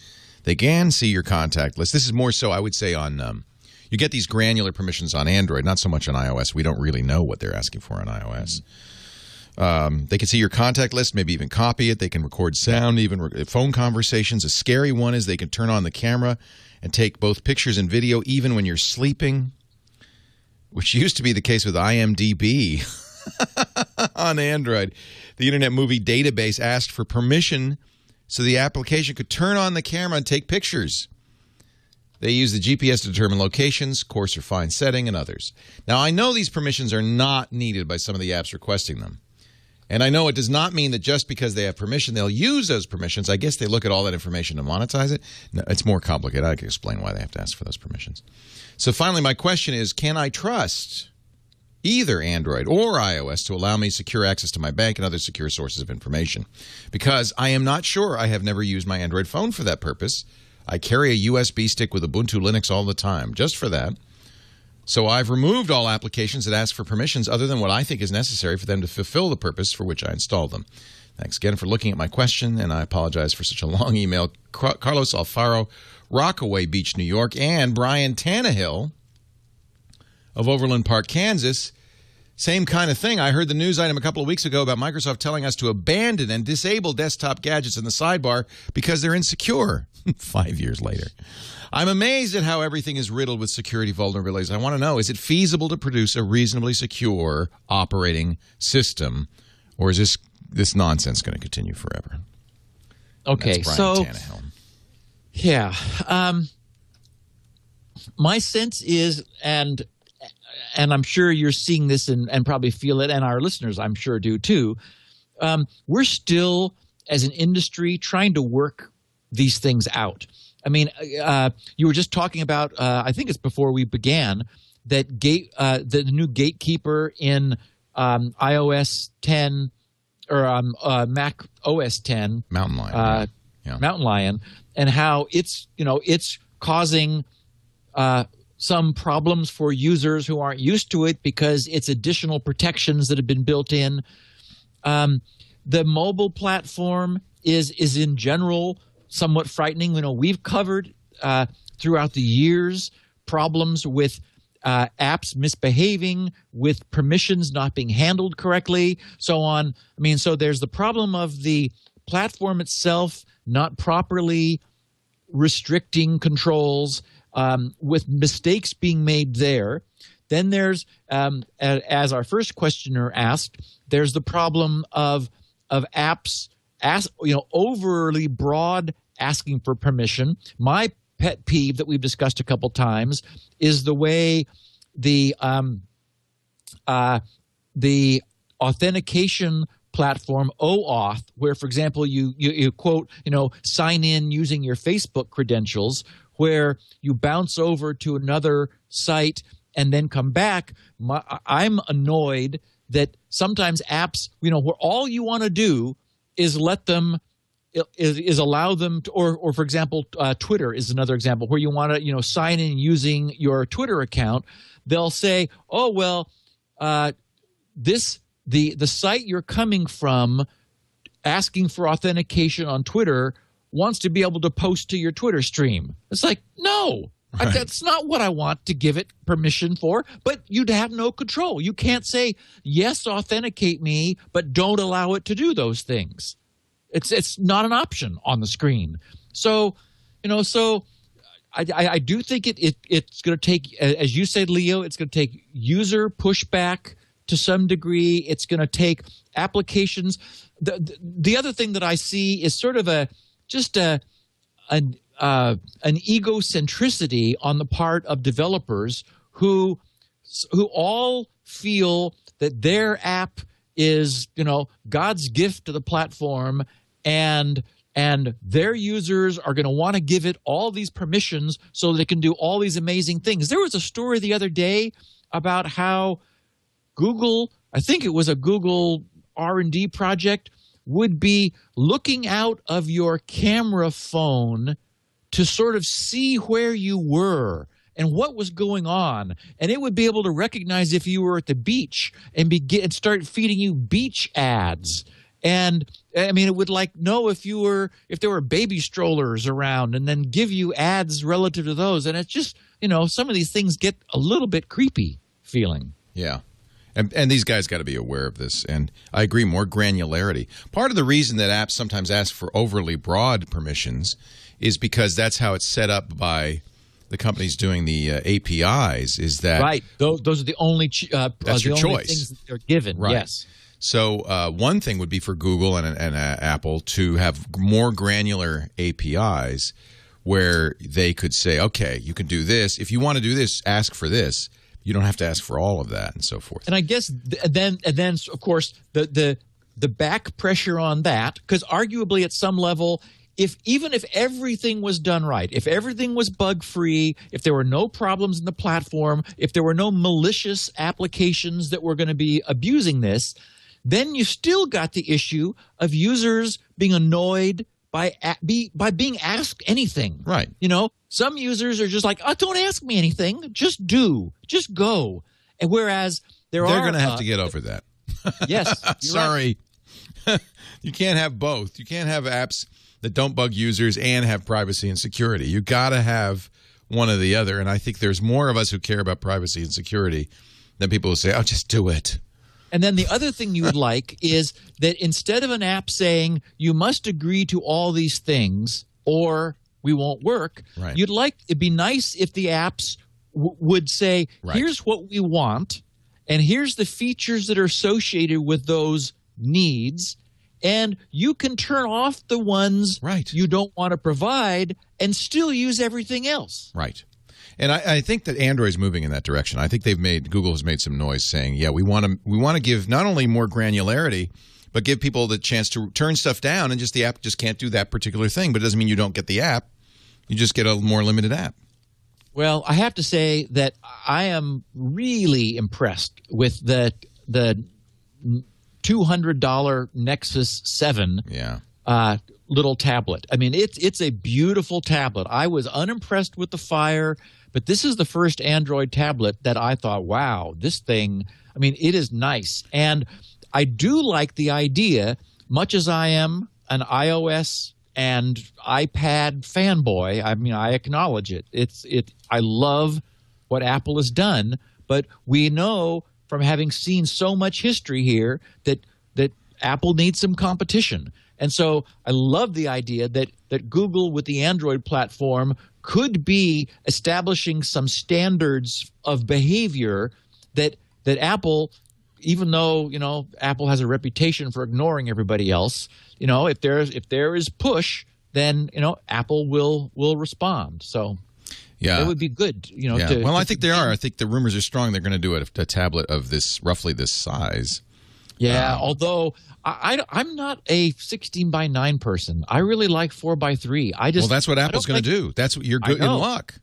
They can see your contact list. This is more so, I would say, on you get these granular permissions on Android, not so much on iOS. We don't really know what they're asking for on iOS. They can see your contact list, maybe even copy it. They can record sound, even phone conversations. A scary one is they can turn on the camera and take both pictures and video even when you're sleeping, which used to be the case with IMDb on Android. The Internet Movie Database asked for permission so the application could turn on the camera and take pictures. They use the GPS to determine locations, coarse or fine setting, and others. Now, I know these permissions are not needed by some of the apps requesting them. And I know it does not mean that just because they have permission, they'll use those permissions. I guess they look at all that information to monetize it. No, it's more complicated. I can explain why they have to ask for those permissions. So finally, my question is, can I trust either Android or iOS to allow me secure access to my bank and other secure sources of information? Because I am not sure. I have never used my Android phone for that purpose. I carry a USB stick with Ubuntu Linux all the time, just for that. So I've removed all applications that ask for permissions other than what I think is necessary for them to fulfill the purpose for which I installed them. Thanks again for looking at my question, and I apologize for such a long email. Carlos Alfaro, Rockaway Beach, New York, and Brian Tannehill of Overland Park, Kansas. Same kind of thing. I heard the news item a couple of weeks ago about Microsoft telling us to abandon and disable desktop gadgets in the sidebar because they're insecure. 5 years later. I'm amazed at how everything is riddled with security vulnerabilities. I want to know, is it feasible to produce a reasonably secure operating system, or is this nonsense going to continue forever? Okay, so Tannehill. Yeah. My sense is, and I'm sure you're seeing this and probably feel it, and our listeners I'm sure do too, we're still, as an industry, trying to work these things out. I mean, you were just talking about, I think it's before we began, that the new gatekeeper in iOS 10 or Mac OS 10, Mountain Lion, Mountain Lion, and how it's causing some problems for users who aren't used to it because it's additional protections that have been built in. The mobile platform is in general somewhat frightening. You know, we've covered throughout the years problems with apps misbehaving, with permissions not being handled correctly, so on. I mean, so there's the problem of the platform itself not properly restricting controls, with mistakes being made there. Then there's, as our first questioner asked, there's the problem of apps overly broad asking for permission. My pet peeve that we've discussed a couple times is the way the authentication platform OAuth, where, for example, you quote, sign in using your Facebook credentials, where you bounce over to another site and then come back. I'm annoyed that sometimes apps, where all you want to do is let them is allow them to, or for example, Twitter is another example where you want to sign in using your Twitter account. They'll say, oh well, the site you're coming from asking for authentication on Twitter wants to be able to post to your Twitter stream. It's like, no. Right. That's not what I want to give it permission for, but you'd have no control. You can't say, yes, authenticate me, but don't allow it to do those things. It's not an option on the screen. So, I do think it's going to take, as you said, Leo, it's going to take user pushback to some degree. It's going to take applications. The other thing that I see is sort of an egocentricity on the part of developers who all feel that their app is, God's gift to the platform, and their users are going to want to give it all these permissions so they can do all these amazing things. There was a story the other day about how Google, I think it was a Google R&D project, would be looking out of your camera phone to sort of see where you were and what was going on. And it would be able to recognize if you were at the beach and start feeding you beach ads. And I mean, it would know if there were baby strollers around, and then give you ads relative to those. And it's just, some of these things get a little bit creepy feeling. Yeah. And these guys got to be aware of this. And I agree, more granularity. Part of the reason that apps sometimes ask for overly broad permissions is because that's how it's set up by the companies doing the APIs. Is that right? Those are the only that's your choice. Things that they're given. Right. Yes. So one thing would be for Google and Apple to have more granular APIs where they could say, okay, you can do this. If you want to do this, ask for this. You don't have to ask for all of that and so forth. And I guess then of course the back pressure on that, because arguably at some level, even if everything was done right, if everything was bug free, if there were no problems in the platform, if there were no malicious applications that were going to be abusing this, then you still got the issue of users being annoyed by being asked anything. Right. Some users are just like, oh, don't ask me anything. Just go. And whereas they're going to have to get over that. Yes. Sorry. Right. You can't have both. You can't have apps that don't bug users and have privacy and security. You got to have one or the other. And I think there's more of us who care about privacy and security than people who say, oh, just do it. And then the other thing you would like is that instead of an app saying you must agree to all these things or we won't work, right. It'd be nice if the apps would say, right. Here's what we want, and here's the features that are associated with those needs, and you can turn off the ones right. you don't want to provide and still use everything else. Right. And I think that Android's moving in that direction. I think Google has made some noise saying, yeah, we want to give not only more granularity, but give people the chance to turn stuff down, and the app just can't do that particular thing. But it doesn't mean you don't get the app. You just get a more limited app. Well, I have to say that I am really impressed with the $200 Nexus 7 little tablet. I mean, it's a beautiful tablet. I was unimpressed with the Fire, but this is the first Android tablet that I thought, wow, this thing, I mean, it is nice. And I do like the idea, much as I am an iOS and iPad fanboy. I mean, I acknowledge it. I love what Apple has done, but we know from having seen so much history here that Apple needs some competition. And so I love the idea that Google with the Android platform could be establishing some standards of behavior that Apple, even though Apple has a reputation for ignoring everybody else, if there is push, then Apple will respond. So yeah, it would be good. Well, I think they are. I think the rumors are strong. They're going to do a tablet of roughly this size. Yeah, although I'm not a 16 by 9 person. I really like 4 by 3. Well, that's what Apple's going to do. That's what you're good in luck.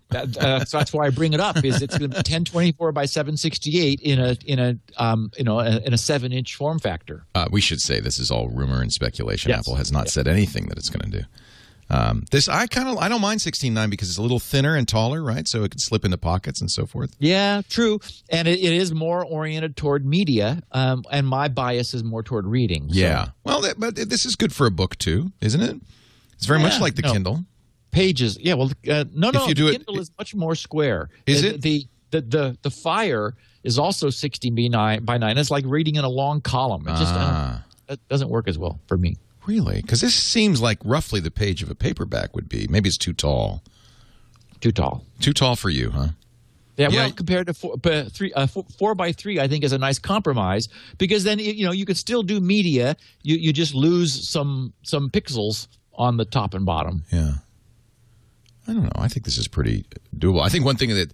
That's why I bring it up. Is it's going to be 1024 by 768 in a 7-inch form factor. We should say this is all rumor and speculation. Yes. Apple has not said anything that it's going to do. I don't mind 16:9 because it's a little thinner and taller, right? So it can slip into pockets and so forth. Yeah, true. And it is more oriented toward media, and my bias is more toward reading. So. Yeah. Well, but this is good for a book too, isn't it? It's very much like the Kindle. Pages. Yeah, well, no, If you do the it- Kindle is much more square. Is it? The Fire is also 16 by 9. It's like reading in a long column. It just it doesn't work as well for me. Really? Because this seems like roughly the page of a paperback would be. Maybe it's too tall. Too tall. Too tall for you, huh? Yeah, well, compared to 4 by 3, I think is a nice compromise because then you could still do media. You just lose some pixels on the top and bottom. Yeah. I don't know. I think this is pretty doable. I think one thing that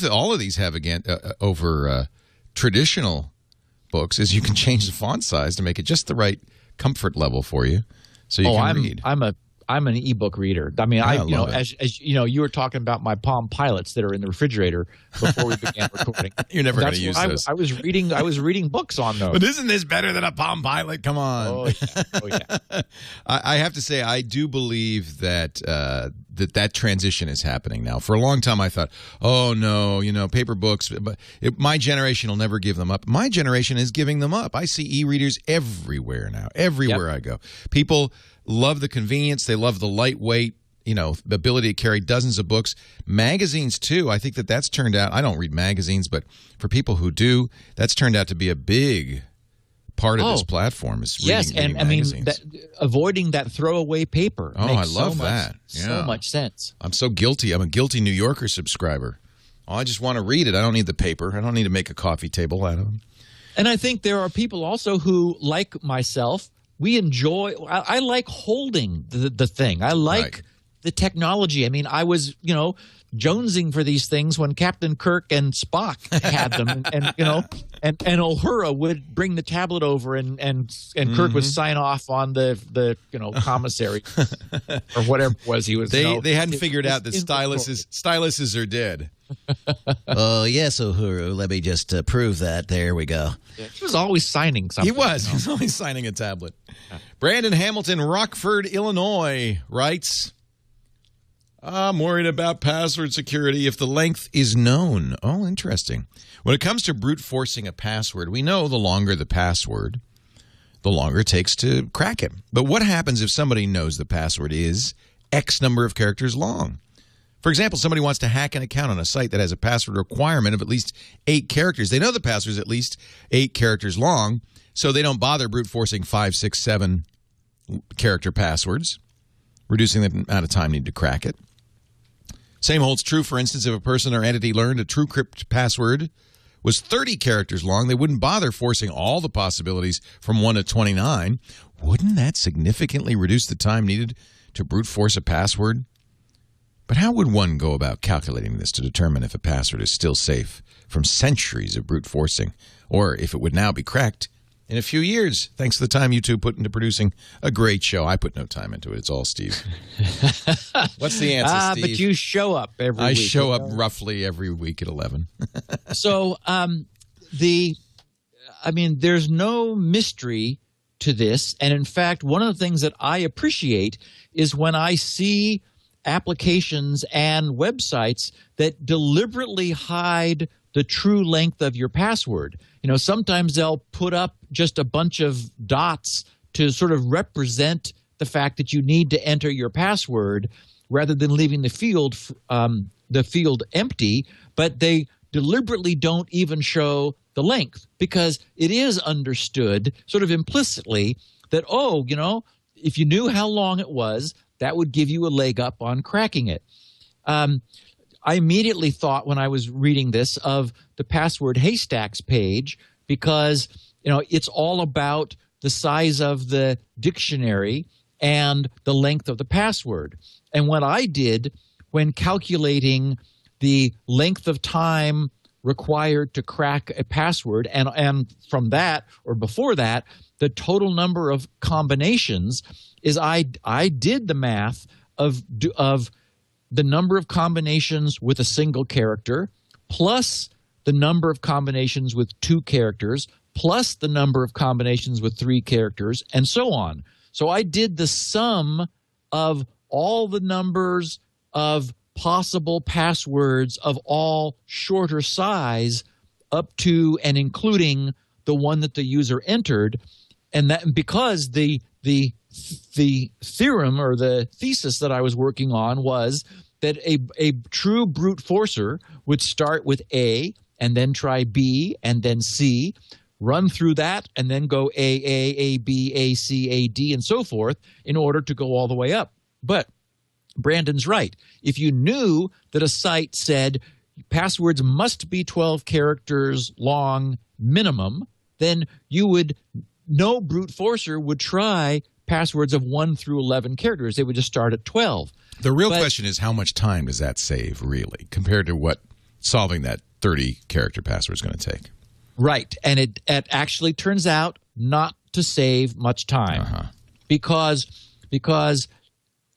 all of these have again over traditional books is you can change the font size to make it just the right comfort level for you, so you can read. I'm an ebook reader. I mean, as you were talking about my Palm Pilots that are in the refrigerator before we began recording. You're never going to use those. I was reading books on those. But isn't this better than a Palm Pilot? Come on. Oh yeah. I have to say, I do believe that that transition is happening now. For a long time, I thought, oh no, paper books. But my generation will never give them up. My generation is giving them up. I see e-readers everywhere now. Everywhere I go, people love the convenience. They love the lightweight, the ability to carry dozens of books. Magazines, too. I think that's turned out. I don't read magazines, but for people who do, that's turned out to be a big part of this platform is reading magazines. I mean, avoiding that throwaway paper. Oh, I love that. So much sense. I'm so guilty. I'm a guilty New Yorker subscriber. Oh, I just want to read it. I don't need the paper. I don't need to make a coffee table out of them. And I think there are people also who, like myself, I like holding the thing. I like the technology. I mean, I was, jonesing for these things when Captain Kirk and Spock had them, and Uhura would bring the tablet over, and Kirk would sign off on the commissary or whatever it was he was. They hadn't figured out that styluses are dead. Oh, yes, Uhuru. Let me just prove that. There we go. Yeah, he was always signing something. He was always signing a tablet. Brandon Hamilton, Rockford, Illinois, writes, I'm worried about password security if the length is known. Oh, interesting. When it comes to brute forcing a password, we know the longer the password, the longer it takes to crack it. But what happens if somebody knows the password is X number of characters long? For example, somebody wants to hack an account on a site that has a password requirement of at least 8 characters. They know the password is at least 8 characters long, so they don't bother brute forcing 5, 6, 7 character passwords, reducing the amount of time needed to crack it. Same holds true, for instance, if a person or entity learned a TrueCrypt password was 30 characters long, they wouldn't bother forcing all the possibilities from 1 to 29. Wouldn't that significantly reduce the time needed to brute force a password? But how would one go about calculating this to determine if a password is still safe from centuries of brute forcing, or if it would now be cracked in a few years, thanks to the time you two put into producing a great show? I put no time into it. It's all Steve. What's the answer, Steve? But you show up every week. I show up roughly every week at 11. So there's no mystery to this. And in fact, one of the things that I appreciate is when I see applications and websites that deliberately hide the true length of your password. Sometimes they'll put up just a bunch of dots to sort of represent the fact that you need to enter your password rather than leaving the field empty, but they deliberately don't even show the length because it is understood sort of implicitly that, if you knew how long it was, that would give you a leg up on cracking it. I immediately thought when I was reading this of the password haystacks page because, it's all about the size of the dictionary and the length of the password. And what I did when calculating the length of time required to crack a password and from that or before that, the total number of combinations is I did the math of the number of combinations with a single character plus the number of combinations with 2 characters plus the number of combinations with 3 characters and so on. So I did the sum of all the numbers of possible passwords of all shorter size up to and including the one that the user entered. And that because the the theorem or the thesis that I was working on was that a true brute forcer would start with A and then try B and then C, run through that, and then go A, B, A, C, A, D, and so forth in order to go all the way up. But Brandon's right. If you knew that a site said passwords must be 12 characters long minimum, then no brute forcer would try passwords of 1 through 11 characters. They would just start at 12. The real question is, how much time does that save, really, compared to what solving that 30-character password is going to take? Right. And it actually turns out not to save much time because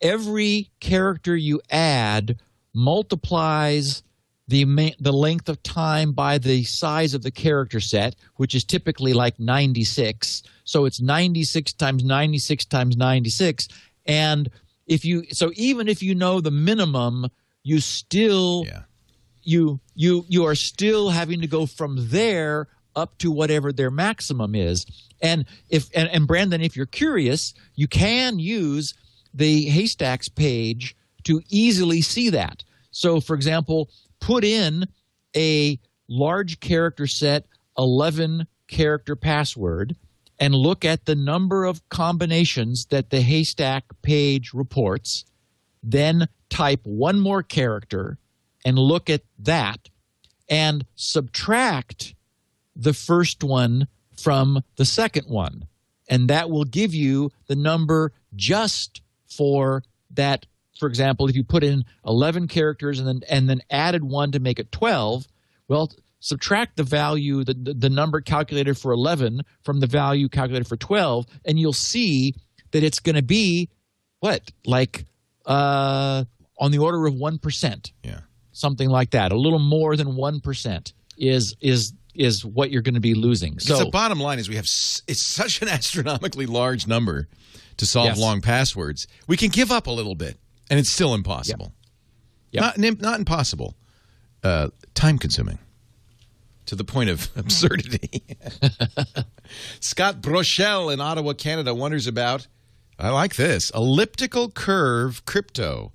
every character you add multiplies the length of time by the size of the character set, which is typically like 96. So it's 96 times 96 times 96. And even if you know the minimum, you still you are still having to go from there up to whatever their maximum is. And Brandon, if you're curious, you can use the Haystacks page to easily see that. So, for example, put in a large character set, 11-character password, and look at the number of combinations that the Haystack page reports, then type one more character and look at that and subtract the first one from the second one. And that will give you the number just for that. For example, if you put in 11 characters and then added one to make it 12, well, subtract the value, the number calculated for 11 from the value calculated for 12, and you'll see that it's going to be, on the order of 1%. Yeah. Something like that. A little more than 1% is what you're going to be losing. So the bottom line is it's such an astronomically large number to solve long passwords. We can give up a little bit, and it's still impossible. Yep. Not impossible. Time-consuming. To the point of absurdity. Scott Brochelle in Ottawa, Canada wonders about, I like this, elliptical curve crypto.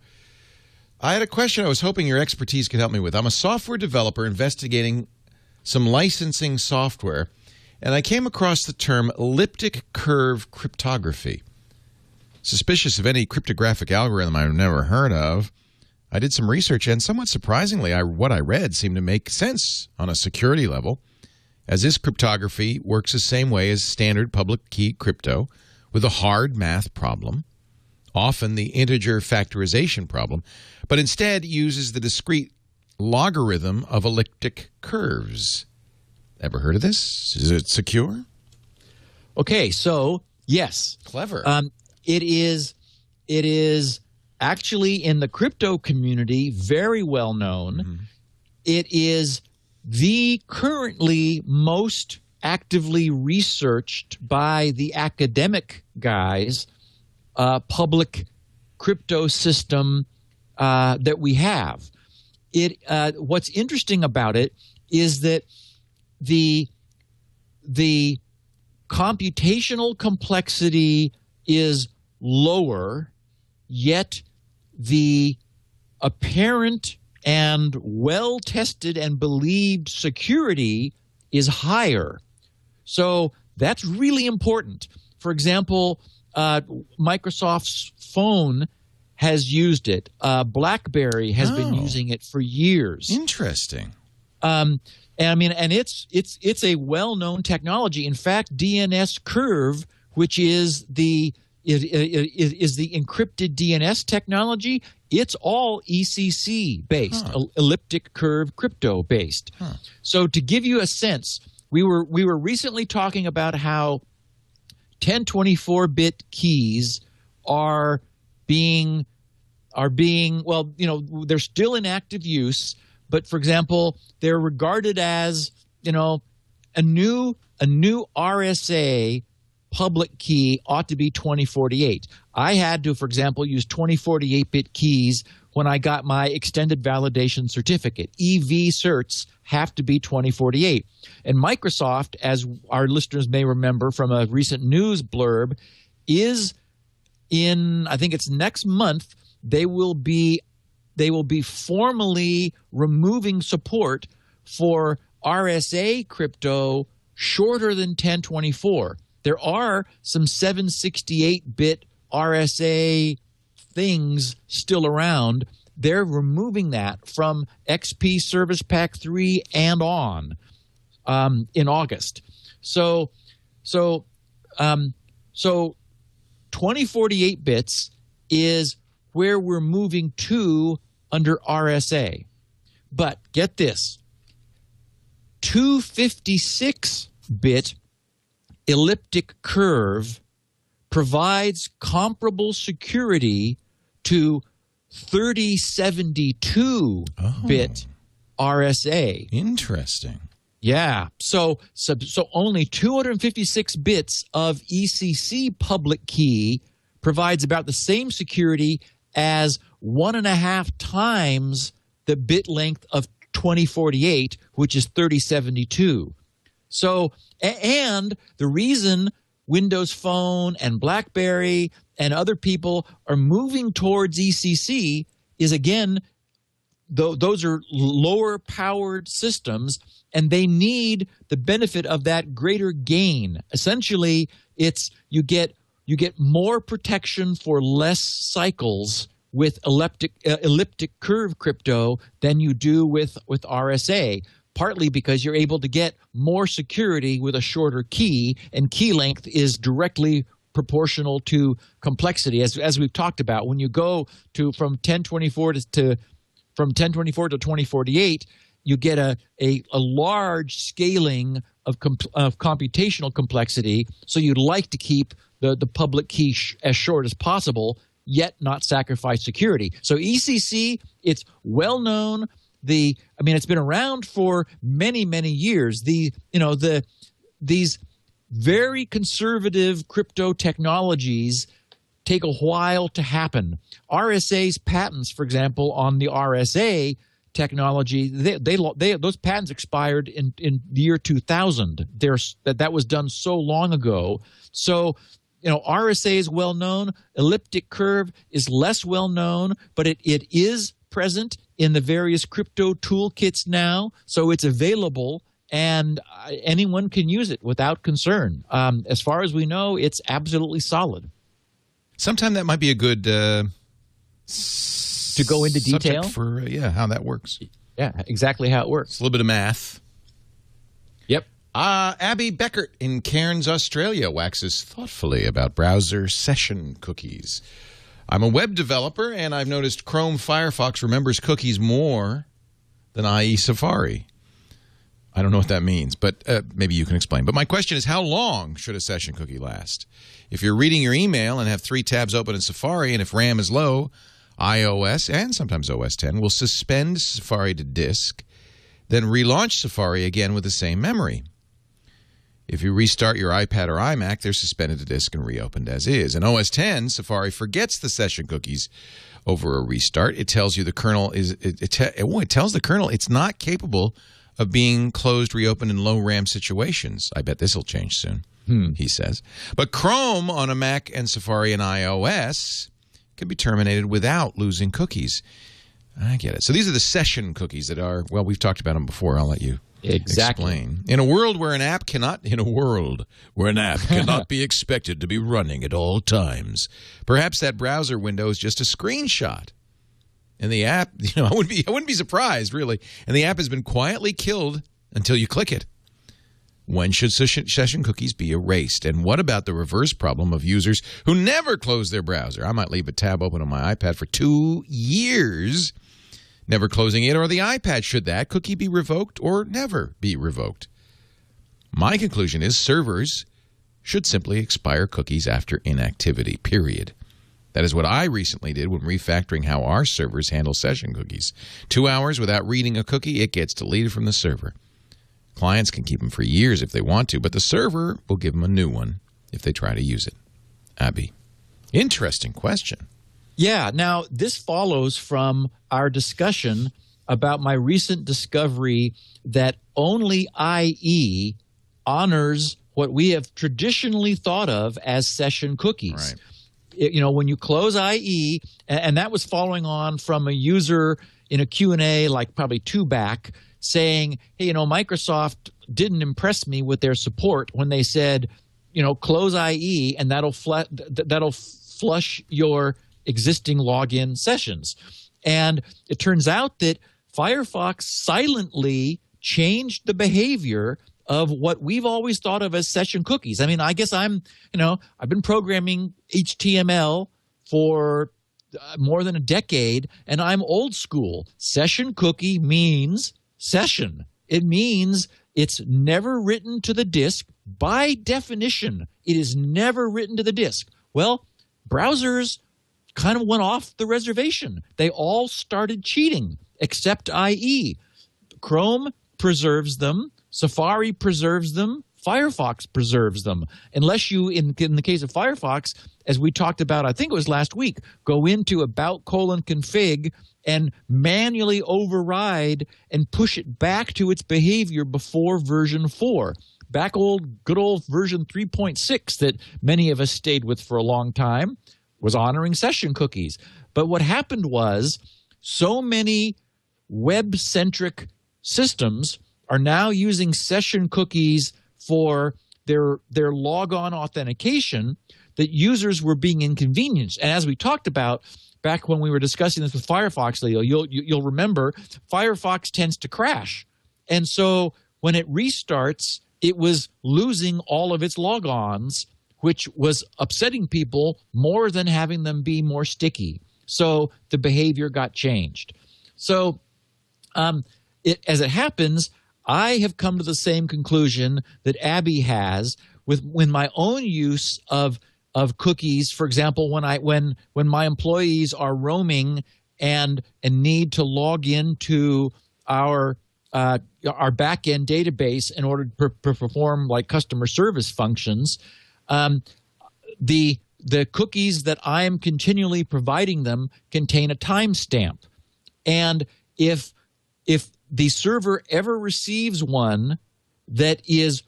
I had a question I was hoping your expertise could help me with. I'm a software developer investigating some licensing software, and I came across the term elliptic curve cryptography. Suspicious of any cryptographic algorithm I've never heard of, I did some research, and somewhat surprisingly, what I read seemed to make sense on a security level, as this cryptography works the same way as standard public key crypto with a hard math problem, often the integer factorization problem, but instead uses the discrete logarithm of elliptic curves. Ever heard of this? Is it secure? Okay, so yes. Clever. It is actually in the crypto community very well known. Mm-hmm. It is the currently most actively researched by the academic guys public crypto system that we have. What's interesting about it is that the computational complexity is lower, yet the apparent and well-tested and believed security is higher. So that's really important. For example, Microsoft's phone has used it. BlackBerry has been using it for years. Interesting. And it's a well-known technology. In fact, DNS Curve, which is the encrypted DNS technology, it's all ECC based, elliptic curve crypto based. So to give you a sense, we were recently talking about how 1024-bit keys are being well, they're still in active use, but for example, they're regarded as, a new RSA public key ought to be 2048. I had to, for example, use 2048-bit keys when I got my extended validation certificate. EV certs have to be 2048. And Microsoft, as our listeners may remember from a recent news blurb, is I think it's next month, they will be formally removing support for RSA crypto shorter than 1024. There are some 768-bit RSA things still around. They're removing that from XP Service Pack 3 and on in August. So 2048 bits is where we're moving to under RSA. But get this, 256-bit elliptic curve provides comparable security to 3072-bit RSA. Interesting. Yeah. So only 256 bits of ECC public key provides about the same security as 1.5 times the bit length of 2048, which is 3072. So, and the reason Windows Phone and BlackBerry and other people are moving towards ECC is, again, those are lower powered systems, and they need the benefit of that greater gain. Essentially, it's you get more protection for less cycles with elliptic curve crypto than you do with RSA, partly because you're able to get more security with a shorter key, and key length is directly proportional to complexity. As we've talked about, when you go from 1024 to 2048, you get a large scaling of computational complexity. So you'd like to keep the public key as short as possible, yet not sacrifice security. So ECC, it's well known. It's been around for many, many years. These very conservative crypto technologies take a while to happen. RSA's patents, for example, on the RSA technology, those patents expired in the year 2000. That was done so long ago. So, RSA is well known. Elliptic curve is less well known, but it is present in the various crypto toolkits now. So it's available, and anyone can use it without concern. As far as we know, it's absolutely solid. Sometime that might be a good to go into detail for how that works. Yeah, exactly how it works. It's a little bit of math. Yep. Abby Beckert in Cairns, Australia, waxes thoughtfully about browser session cookies. I'm a web developer, and I've noticed Chrome Firefox remembers cookies more than IE Safari. I don't know what that means, but maybe you can explain. But my question is, how long should a session cookie last? If you're reading your email and have 3 tabs open in Safari, and if RAM is low, iOS and sometimes OS X will suspend Safari to disk, then relaunch Safari again with the same memory. If you restart your iPad or iMac, they're suspended to disk and reopened as is. In OS X, Safari forgets the session cookies over a restart. It tells you the kernel it tells the kernel it's not capable of being closed, reopened in low RAM situations. I bet this will change soon, he says. But Chrome on a Mac and Safari and iOS can be terminated without losing cookies. I get it. So these are the session cookies that are, well, we've talked about them before. I'll let you explain. In a world where an app cannot be expected to be running at all times, perhaps that browser window is just a screenshot. And the app, I wouldn't be surprised, really. And the app has been quietly killed until you click it. When should session cookies be erased? And what about the reverse problem of users who never close their browser? I might leave a tab open on my iPad for 2 years, never closing it, or the iPad. Should that cookie be revoked or never be revoked? My conclusion is servers should simply expire cookies after inactivity, period. That is what I recently did when refactoring how our servers handle session cookies. 2 hours without reading a cookie, it gets deleted from the server. Clients can keep them for years if they want to, but the server will give them a new one if they try to use it. Abby, interesting question. Yeah. Now, this follows from our discussion about my recent discovery that only IE honors what we have traditionally thought of as session cookies. Right. when you close IE, and that was following on from a user in a Q&A like probably 2 back saying, hey, Microsoft didn't impress me with their support when they said, close IE and that'll flush your existing login sessions. And it turns out that Firefox silently changed the behavior of what we've always thought of as session cookies. I mean, I guess I've been programming HTML for more than a decade, and I'm old school. Session cookie means session. It means it's never written to the disk. By definition, it is never written to the disk. Well, browsers kind of went off the reservation. They all started cheating, except IE. Chrome preserves them. Safari preserves them. Firefox preserves them. Unless you, in the case of Firefox, as we talked about, I think it was last week, go into about:config and manually override and push it back to its behavior before version 4. Good old version 3.6 that many of us stayed with for a long time was honoring session cookies. But what happened was so many web-centric systems are now using session cookies for their logon authentication that users were being inconvenienced. And as we talked about back when we were discussing this with Firefox, Leo, you'll remember Firefox tends to crash. And so when it restarts, it was losing all of its logons, which was upsetting people more than having them be more sticky. So the behavior got changed. So as it happens, I have come to the same conclusion that Abby has with my own use of cookies. For example, when my employees are roaming and need to log into our back-end database in order to perform like customer service functions, the cookies that I am continually providing them contain a timestamp. And if the server ever receives one that is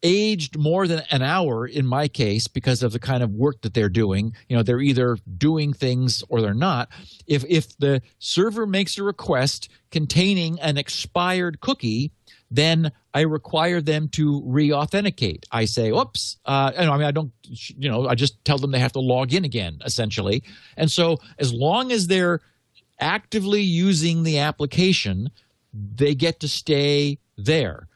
aged more than an hour, in my case, because of the kind of work that they're doing, they're either doing things or they're not. If the server makes a request containing an expired cookie, then I require them to re-authenticate. I say, oops, I just tell them they have to log in again, essentially. And so as long as they're actively using the application, they get to stay there.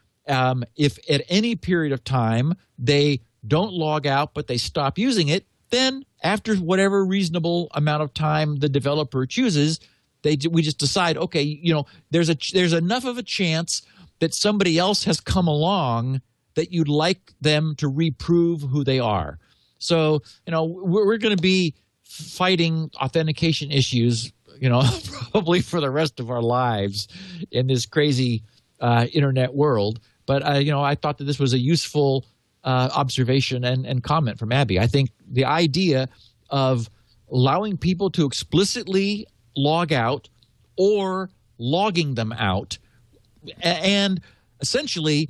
If at any period of time they don't log out but they stop using it, then after whatever reasonable amount of time the developer chooses, we just decide, okay, there's enough of a chance that somebody else has come along that you'd like them to reprove who they are. So, we're going to be fighting authentication issues, probably for the rest of our lives in this crazy internet world. But, I thought that this was a useful observation and comment from Abby. I think the idea of allowing people to explicitly log out or logging them out, and essentially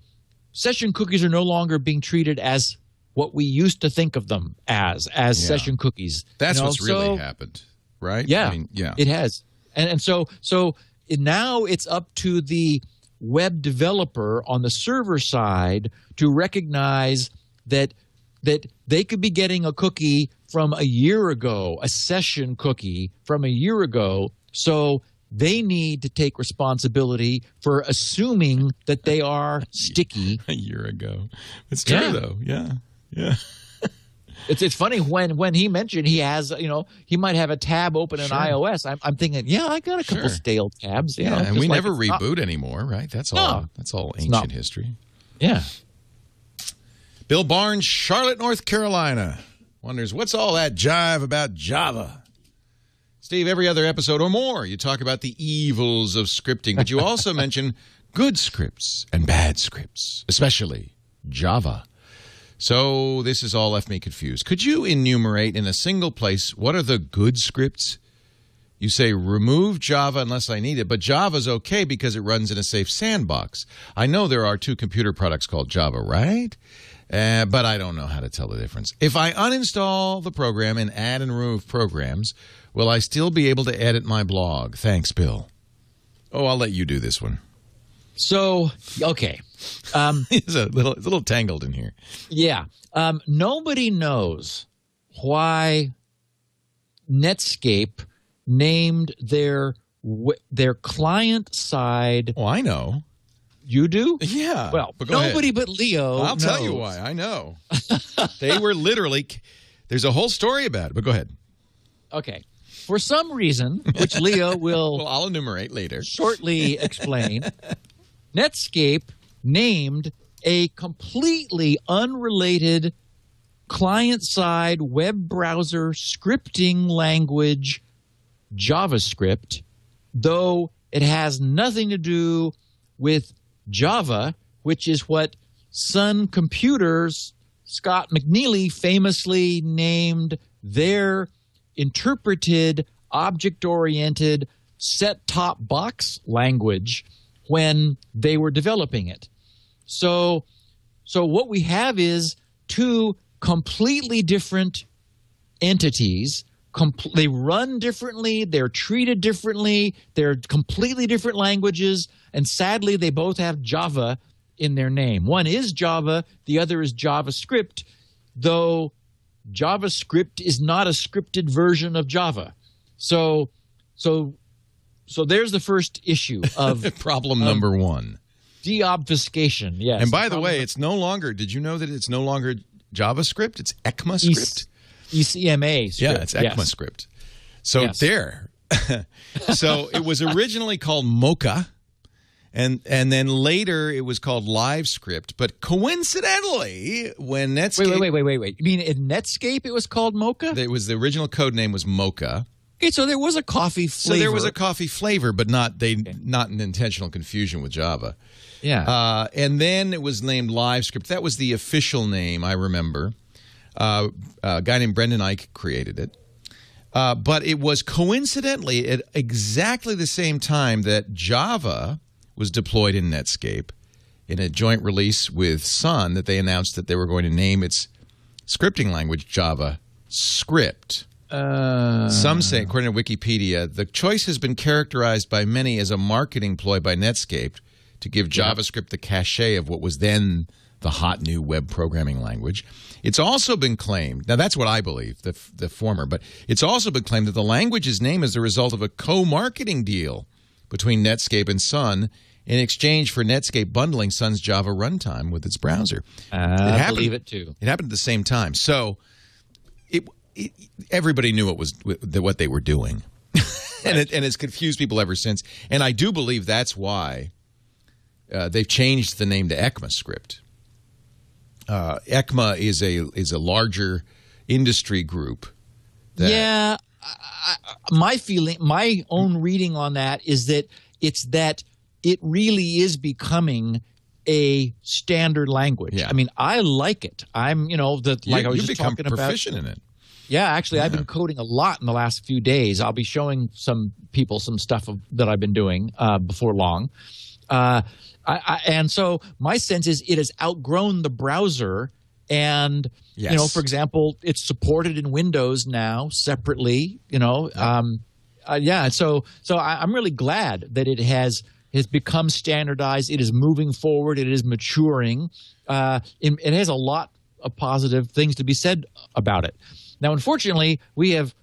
session cookies are no longer being treated as what we used to think of them as session cookies. That's what's really happened, right? Yeah, it has. And so now it's up to the web developer on the server side to recognize that they could be getting a cookie from a year ago, a session cookie from a year ago. So they need to take responsibility for assuming that they are sticky. A year ago. It's true, though. Yeah. It's funny when he mentioned he has, he might have a tab open in iOS. I'm thinking, I got a couple stale tabs. And we never reboot anymore, right? That's all. That's all ancient history. Yeah. Bill Barnes, Charlotte, North Carolina, wonders what's all that jive about Java. Steve, every other episode or more, you talk about the evils of scripting, but you also mention good scripts and bad scripts, especially Java. So this has all left me confused. Could you enumerate in a single place what are the good scripts You say remove Java unless I need it, but Java's okay because it runs in a safe sandbox. I know there are 2 computer products called Java, right? But I don't know how to tell the difference. If I uninstall the program and add and remove programs, will I still be able to edit my blog? Thanks, Bill. Oh, I'll let you do this one. So, okay. It's a little tangled in here. Yeah. Nobody knows why Netscape named their client side. Oh, I know. You do? Yeah. Well, but nobody but Leo I'll knows. tell you why. I know. They were literally – there's a whole story about it, but go ahead. Okay. For some reason, which Leo will well, I'll enumerate later. Shortly explain, Netscape named a completely unrelated client-side web browser scripting language JavaScript, though it has nothing to do with Java, which is what Sun Computer's Scott McNealy famously named their interpreted, object-oriented set-top box language when they were developing it. So what we have is 2 completely different entities. They run differently. They're treated differently. They're completely different languages. And sadly, they both have Java in their name. One is Java. The other is JavaScript, though JavaScript is not a scripted version of Java. So there's the first issue of problem number 1. Deobfuscation, yes. And by the way, it's no longer – did you know that it's no longer JavaScript? It's ECMAScript. ECMA script. Yeah, it's ECMAScript. So there. So it was originally called Mocha, and then later it was called LiveScript. But coincidentally, when Netscape wait. You mean in Netscape it was called Mocha? The original code name was Mocha. Okay, so there was a coffee flavor. So there was a coffee flavor, but not an intentional confusion with Java. Yeah. And then it was named LiveScript. That was the official name, I remember. A guy named Brendan Ike created it. But it was coincidentally at exactly the same time that Java was deployed in Netscape in a joint release with Sun that they announced that they were going to name its scripting language JavaScript. Some say, according to Wikipedia, the choice has been characterized by many as a marketing ploy by Netscape to give JavaScript the cachet of what was then the hot new web programming language. It's also been claimed, now that's what I believe, the former, but it's also been claimed that the language's name is the result of a co-marketing deal between Netscape and Sun in exchange for Netscape bundling Sun's Java runtime with its browser. I believe it too. It happened at the same time. So everybody knew what they were doing. and it's confused people ever since. And I do believe that's why they've changed the name to ECMAScript. ECMA is a larger industry group. Yeah, my own reading on that is that it really is becoming a standard language. Yeah. I mean, I like it. I'm, like I was just talking about. You've become proficient in it. Yeah, actually, I've been coding a lot in the last few days. I'll be showing some people some stuff that I've been doing before long. And so my sense is it has outgrown the browser, and for example, it's supported in Windows now separately. So I'm really glad that it has become standardized. It is moving forward. It is maturing. It has a lot of positive things to be said about it. Now, unfortunately, if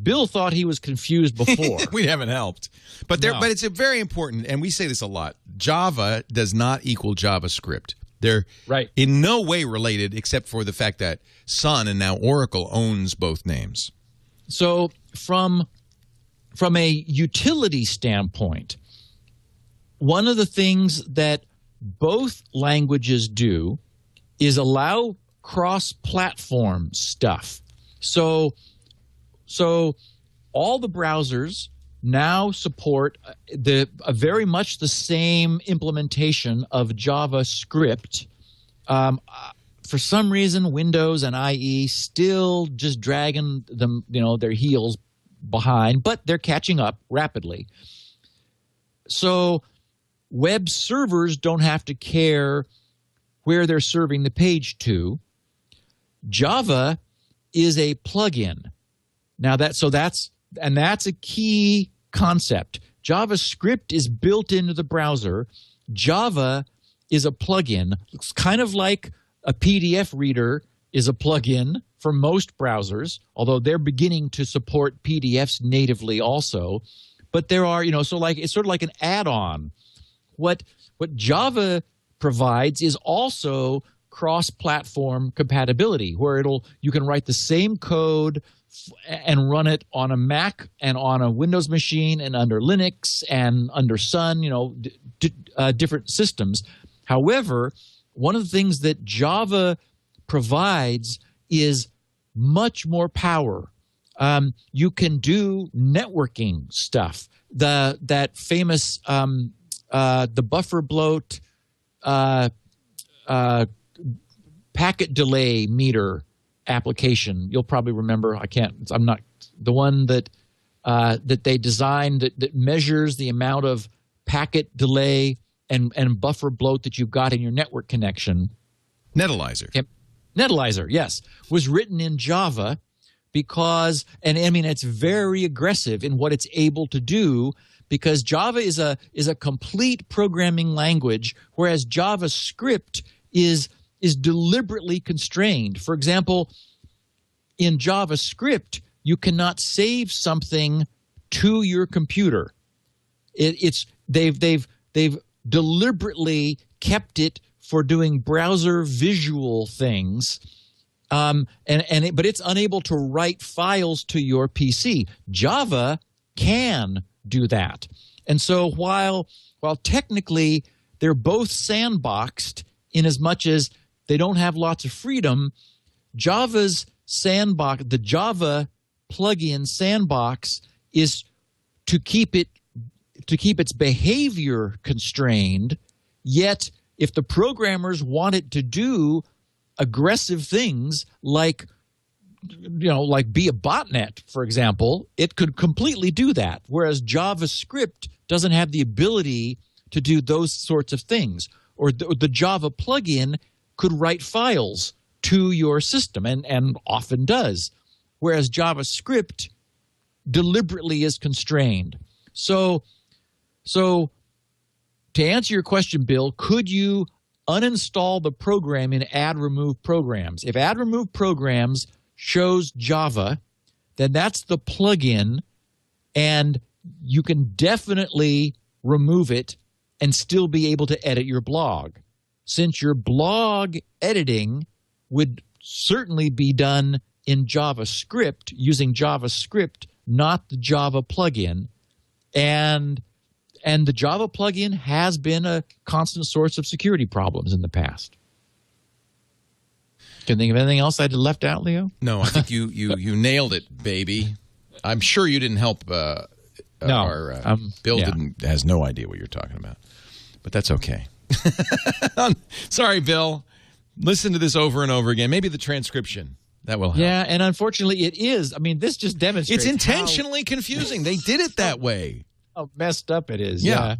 Bill thought he was confused before, we haven't helped. But it's a very important, and we say this a lot. Java does not equal JavaScript. They're in no way related, except for the fact that Sun and now Oracle owns both names. So from a utility standpoint, one of the things that both languages do is allow cross-platform stuff. So all the browsers now support very much the same implementation of JavaScript. For some reason, Windows and IE still just dragging them, their heels behind, but they're catching up rapidly. So web servers don't have to care where they're serving the page to. Java is a plugin. Now that's a key concept. JavaScript is built into the browser. Java is a plugin. It's kind of like a PDF reader is a plugin for most browsers, although they're beginning to support PDFs natively also. But there are, so like it's sort of like an add-on. What Java provides is also cross-platform compatibility, where you can write the same code and run it on a Mac and on a Windows machine and under Linux and under Sun, different systems. However, one of the things that Java provides is much more power. You can do networking stuff. That famous the buffer bloat packet delay meter application. You'll probably remember. I'm not the one that they designed that measures the amount of packet delay and buffer bloat that you've got in your network connection. Nettalyzer. Nettalyzer, yes, was written in Java because, and I mean, it's very aggressive in what it's able to do, because Java is a complete programming language, whereas JavaScript is deliberately constrained. For example, in JavaScript, you cannot save something to your computer. They've deliberately kept it for doing browser visual things, but it's unable to write files to your PC. Java can do that, and so while technically they're both sandboxed in as much as they don't have lots of freedom, Java's sandbox, the Java plugin sandbox, is to keep its behavior constrained. Yet, if the programmers want it to do aggressive things like be a botnet, for example, it could completely do that. Whereas JavaScript doesn't have the ability to do those sorts of things. Or the Java plugin could write files to your system and often does, whereas JavaScript deliberately is constrained. So to answer your question, Bill, could you uninstall the program in add remove programs? If add remove programs shows Java, then that's the plugin, and you can definitely remove it and still be able to edit your blog, since your blog editing would certainly be done in JavaScript using JavaScript, not the Java plugin. And the Java plugin has been a constant source of security problems in the past. Can you think of anything else I left out, Leo? No, I think you nailed it, baby. I'm sure you didn't help. Bill has no idea what you're talking about, but that's okay. Sorry, Bill. Listen to this over and over again. Maybe the transcription. That will help. Yeah, and unfortunately it is. I mean, this just demonstrates it's intentionally confusing. They did it that way. How messed up it is. Yeah.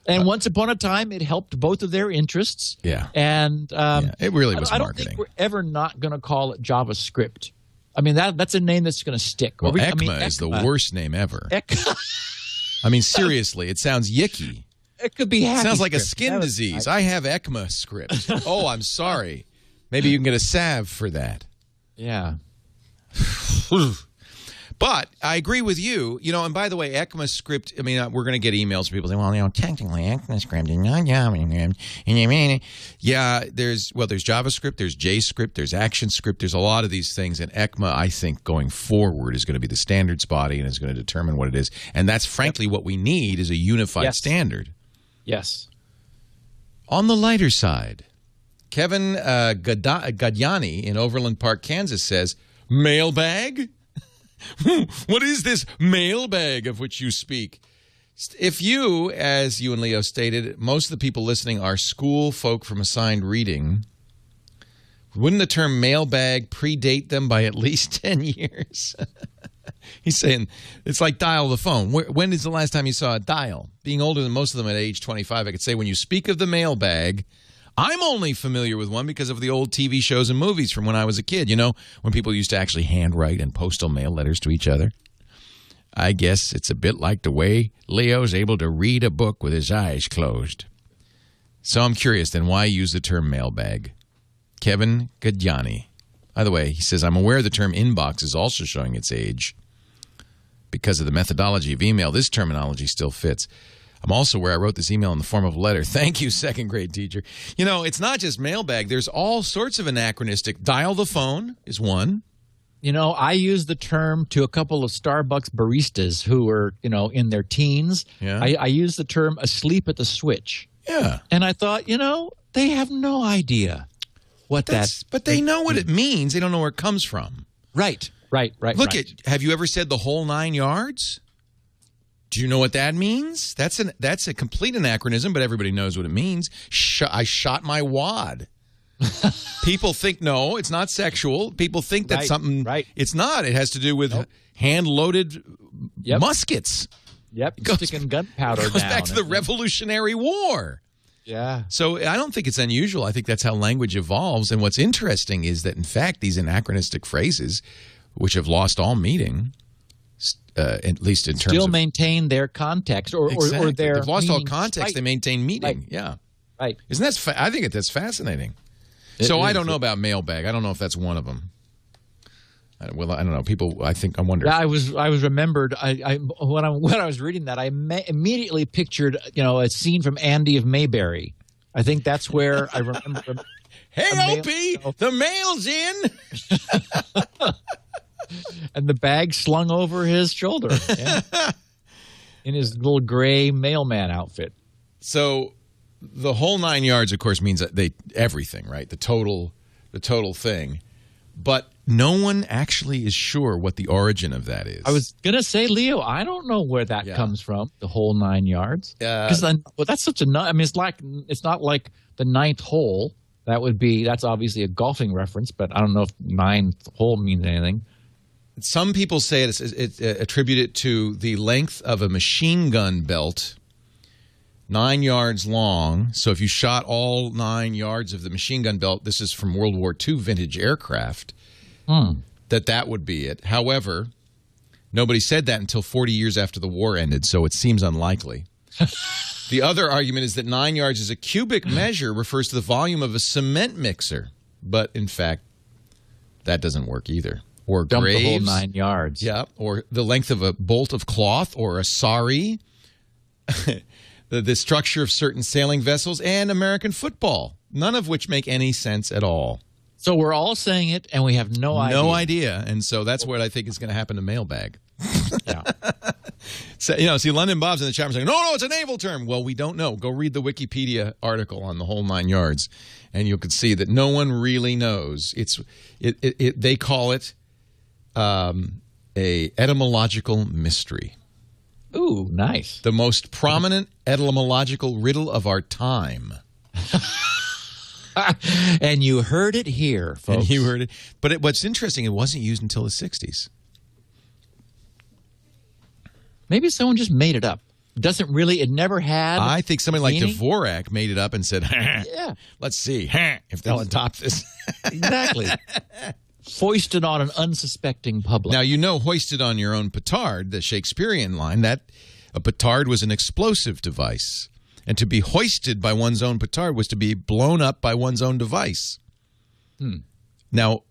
And once upon a time, it helped both of their interests. Yeah. And it really was I don't marketing. think we're ever not going to call it JavaScript. I mean, that's a name that's going to stick. Well, ECMA is the worst name ever. I mean, seriously, it sounds yicky. It could be happy. It sounds like a skin disease. I have ECMA script. Oh, I'm sorry. Maybe you can get a salve for that. Yeah. But I agree with you. And by the way, ECMA script, I mean, we're going to get emails from people saying, well, technically ECMA script is not Java. Yeah, there's JavaScript, there's JScript, there's ActionScript, there's a lot of these things. And ECMA, I think, going forward is going to be the standards body and is going to determine what it is. And that's frankly what we need, is a unified standard. Yes. On the lighter side, Kevin Gadjani in Overland Park, Kansas says, mailbag? What is this mailbag of which you speak? If you, as you and Leo stated, most of the people listening are school folk from assigned reading, wouldn't the term mailbag predate them by at least 10 years? He's saying it's like dial the phone. When is the last time you saw a dial? Being older than most of them at age 25, I could say when you speak of the mailbag, I'm only familiar with one because of the old TV shows and movies from when I was a kid. You know, when people used to actually handwrite and postal mail letters to each other. I guess it's a bit like the way Leo's able to read a book with his eyes closed. So I'm curious then, why use the term mailbag? Kevin Gadjani. By the way, he says, I'm aware the term inbox is also showing its age. Because of the methodology of email, this terminology still fits. I'm also aware I wrote this email in the form of a letter. Thank you, second grade teacher. You know, it's not just mailbag. There's all sorts of anachronistic. Dial the phone is one. You know, I use the term to a couple of Starbucks baristas who are, you know, in their teens. Yeah. I use the term asleep at the switch. Yeah. And I thought, you know, they have no idea what that's. But they know what it means. They don't know where it comes from. Right. Look, have you ever said the whole 9 yards? Do you know what that means? That's a complete anachronism, but everybody knows what it means. I shot my wad. People think, no, it's not sexual. People think that's something. Right. It's not. It has to do with hand-loaded muskets. Yep, sticking gunpowder down. It goes back to the Revolutionary War. Yeah. So I don't think it's unusual. I think that's how language evolves. And what's interesting is that, in fact, these anachronistic phrases, which have lost all meaning, at least in terms still of... maintain their context or their They've lost all meaning. context. Right. They maintain meaning. Right. Yeah. Right. Isn't that... I think that's fascinating. So I don't know about mailbag. I don't know if that's one of them. Well, I don't know. People, I wonder. Yeah, I was remembered. When I was reading that, I immediately pictured, you know, a scene from Andy of Mayberry. I think that's where I remember. Hey, Opie, the mail's in. And the bag slung over his shoulder, in his little gray mailman outfit. So, the whole 9 yards, of course, means everything, right? The total thing. But no one actually is sure what the origin of that is. I was gonna say, Leo, I don't know where that comes from. The whole 9 yards, because that's such a. I mean, it's not like the ninth hole. That's obviously a golfing reference, but I don't know if ninth hole means anything. Some people say attribute it to the length of a machine gun belt, 9 yards long. So if you shot all 9 yards of the machine gun belt, this is from World War II vintage aircraft, that would be it. However, nobody said that until 40 years after the war ended, so it seems unlikely. The other argument is that 9 yards is a cubic measure, refers to the volume of a cement mixer. But in fact, that doesn't work either. Or dump graves. The whole 9 yards. Yeah, or the length of a bolt of cloth or a sari. The structure of certain sailing vessels and American football, none of which make any sense at all. So we're all saying it, and we have no idea. No idea, and so that's what I think is going to happen to mailbag. Yeah. So, see, London Bob's in the chat room saying, no, it's a naval term. Well, we don't know. Go read the Wikipedia article on the whole 9 yards, and you can see that no one really knows. They call it a etymological mystery. Ooh, nice. The most prominent etymological riddle of our time. And you heard it here, folks. And you heard it. But what's interesting, it wasn't used until the 60s. Maybe someone just made it up. It never had. I think somebody meaning? like Dvorak made it up and said, yeah, let's see if they'll adopt this. Exactly. Foisted on an unsuspecting public. Now, you know, hoisted on your own petard, the Shakespearean line, that a petard was an explosive device. And to be hoisted by one's own petard was to be blown up by one's own device. Now,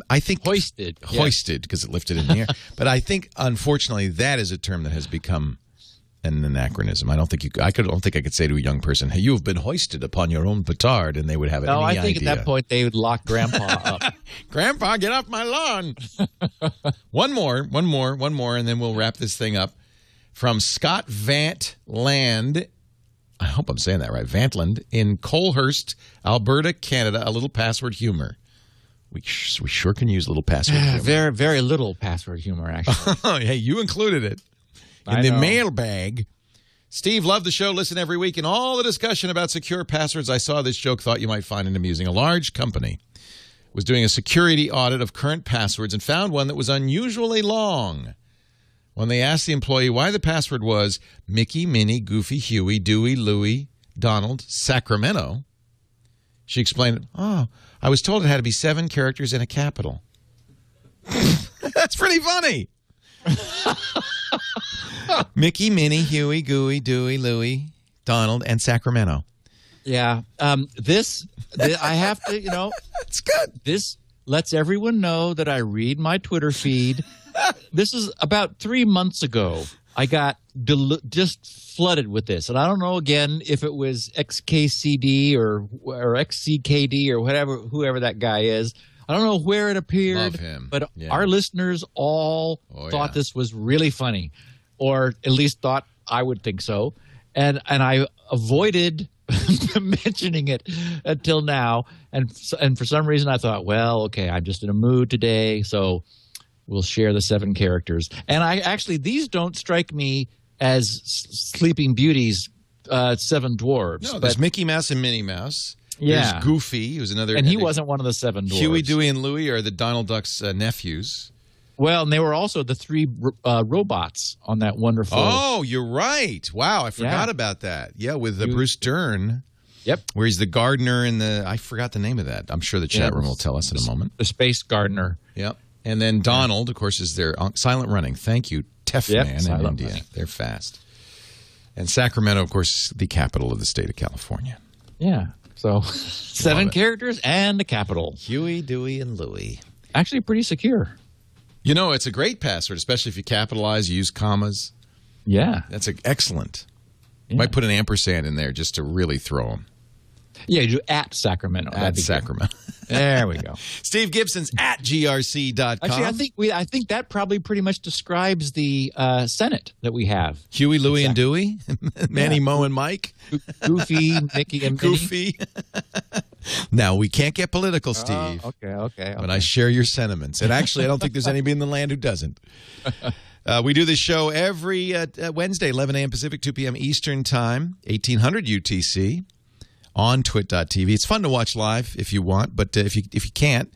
I think... Hoisted, because it lifted in the air. But I think, unfortunately, that is a term that has become an anachronism. I don't think I could say to a young person, hey, you have been hoisted upon your own petard, and they would have any idea. No, I think at that point they would lock Grandpa up. Grandpa, get off my lawn. One more, and then we'll wrap this thing up. From Scott Vantland, I hope I'm saying that right, Vantland, in Colehurst, Alberta, Canada, a little password humor. We sure can use a little password humor. Very, very little password humor, actually. Hey, you included it. In the mailbag. Steve, love the show. Listen every week. In all the discussion about secure passwords, I saw this joke, thought you might find it amusing. A large company was doing a security audit of current passwords and found one that was unusually long. When they asked the employee why the password was Mickey, Minnie, Goofy, Huey, Dewey, Louie, Donald, Sacramento, she explained, "Oh, I was told it had to be 7 characters and a capital." That's pretty funny. Mickey, Minnie, Huey, Gooey, Dewey, Louie, Donald, and Sacramento. Yeah. This I have to, It's good. This lets everyone know that I read my Twitter feed. This is about 3 months ago. I got just flooded with this. And I don't know, again, if it was XKCD or XCKD or whoever that guy is. I don't know where it appeared. Love him. But Yeah. our listeners all thought this was really funny, or at least thought I would think so. And I avoided mentioning it until now. And for some reason I thought, well, okay, I'm just in a mood today, so we'll share the 7 characters. And these don't strike me as Sleeping Beauty's 7 dwarves. No, there's Mickey Mouse and Minnie Mouse. Yeah. There's Goofy, who's another. And he wasn't one of the 7 dwarves. Huey, Dewey, and Louie are the Donald Duck's nephews. Well, and they were also the 3 robots on that wonderful. Oh, you're right. Wow, I forgot about that. Yeah, with Bruce Dern. Yep. Where he's the gardener in the. I forgot the name of that. I'm sure the chat room will tell us in a moment. The space gardener. Yep. And then Donald, of course, is their silent running. Thank you, Tefman in India. Running. They're fast. And Sacramento, of course, the capital of the state of California. Yeah. So 7 characters and the capital. Huey, Dewey, and Louie. Actually pretty secure. It's a great password, especially if you capitalize, you use commas. Yeah. That's excellent. Yeah. Might put an ampersand in there just to really throw them. Yeah, you do at Sacramento. At Sacramento. There we go. Steve Gibson's at grc.com. Actually, I think that probably pretty much describes the Senate that we have. Huey, Louie, and Dewey? Manny, Mo, and Mike? Goofy, Mickey, and Minnie. Goofy. Now, we can't get political, Steve. Okay. But I share your sentiments. And actually, I don't think there's anybody in the land who doesn't. We do this show every Wednesday, 11 a.m. Pacific, 2 p.m. Eastern Time, 1800 UTC, on twit.tv. It's fun to watch live if you want, but if you can't,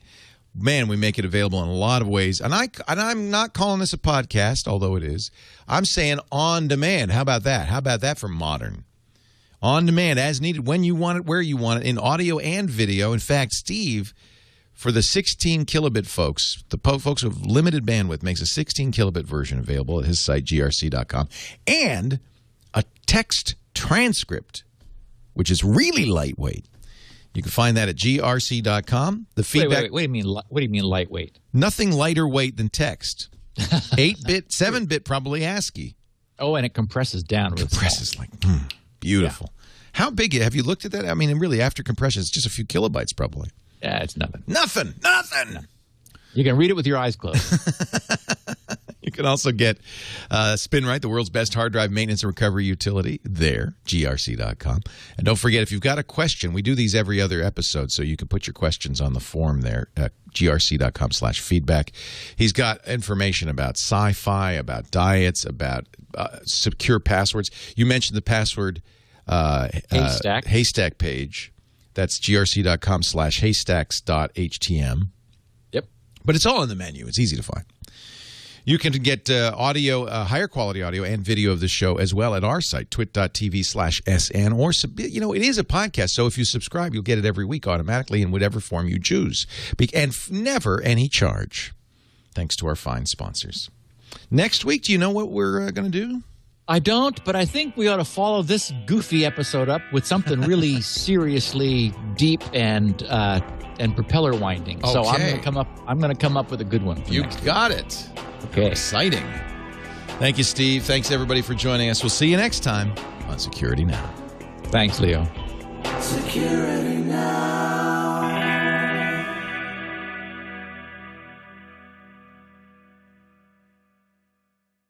man, we make it available in a lot of ways. And I'm not calling this a podcast, although it is. I'm saying on demand. How about that? How about that for modern? On demand, as needed, when you want it, where you want it, in audio and video. In fact, Steve, for the 16 kilobit folks, the folks with limited bandwidth, makes a 16 kilobit version available at his site, grc.com, and a text transcript, which is really lightweight. You can find that at grc.com. The feedback. Wait, what do you mean lightweight? Nothing lighter weight than text. 8-bit, 7-bit, probably ASCII. Oh, and it compresses down. Compresses like beautiful. Yeah. How big? Have you looked at that? I mean, really, after compression, it's just a few kilobytes, probably. Yeah, it's nothing. Nothing. You can read it with your eyes closed. You can also get Spinrite, the world's best hard drive maintenance and recovery utility, there, grc.com. And don't forget, if you've got a question, we do these every other episode, so you can put your questions on the form there at grc.com/feedback. He's got information about sci-fi, about diets, about secure passwords. You mentioned the password haystack page. That's grc.com/haystacks.htm. Yep. But it's all in the menu. It's easy to find. You can get audio, higher quality audio and video of the show as well at our site, twit.tv/SN. Or, it is a podcast, so if you subscribe, you'll get it every week automatically in whatever form you choose. And never any charge, thanks to our fine sponsors. Next week, do you know what we're going to do? I don't, but I think we ought to follow this goofy episode up with something really seriously deep and propeller winding. Okay. So I'm going to come up with a good one. You got it. Okay. Exciting. Thank you, Steve. Thanks, everybody, for joining us. We'll see you next time on Security Now. Thanks, Leo. Security Now.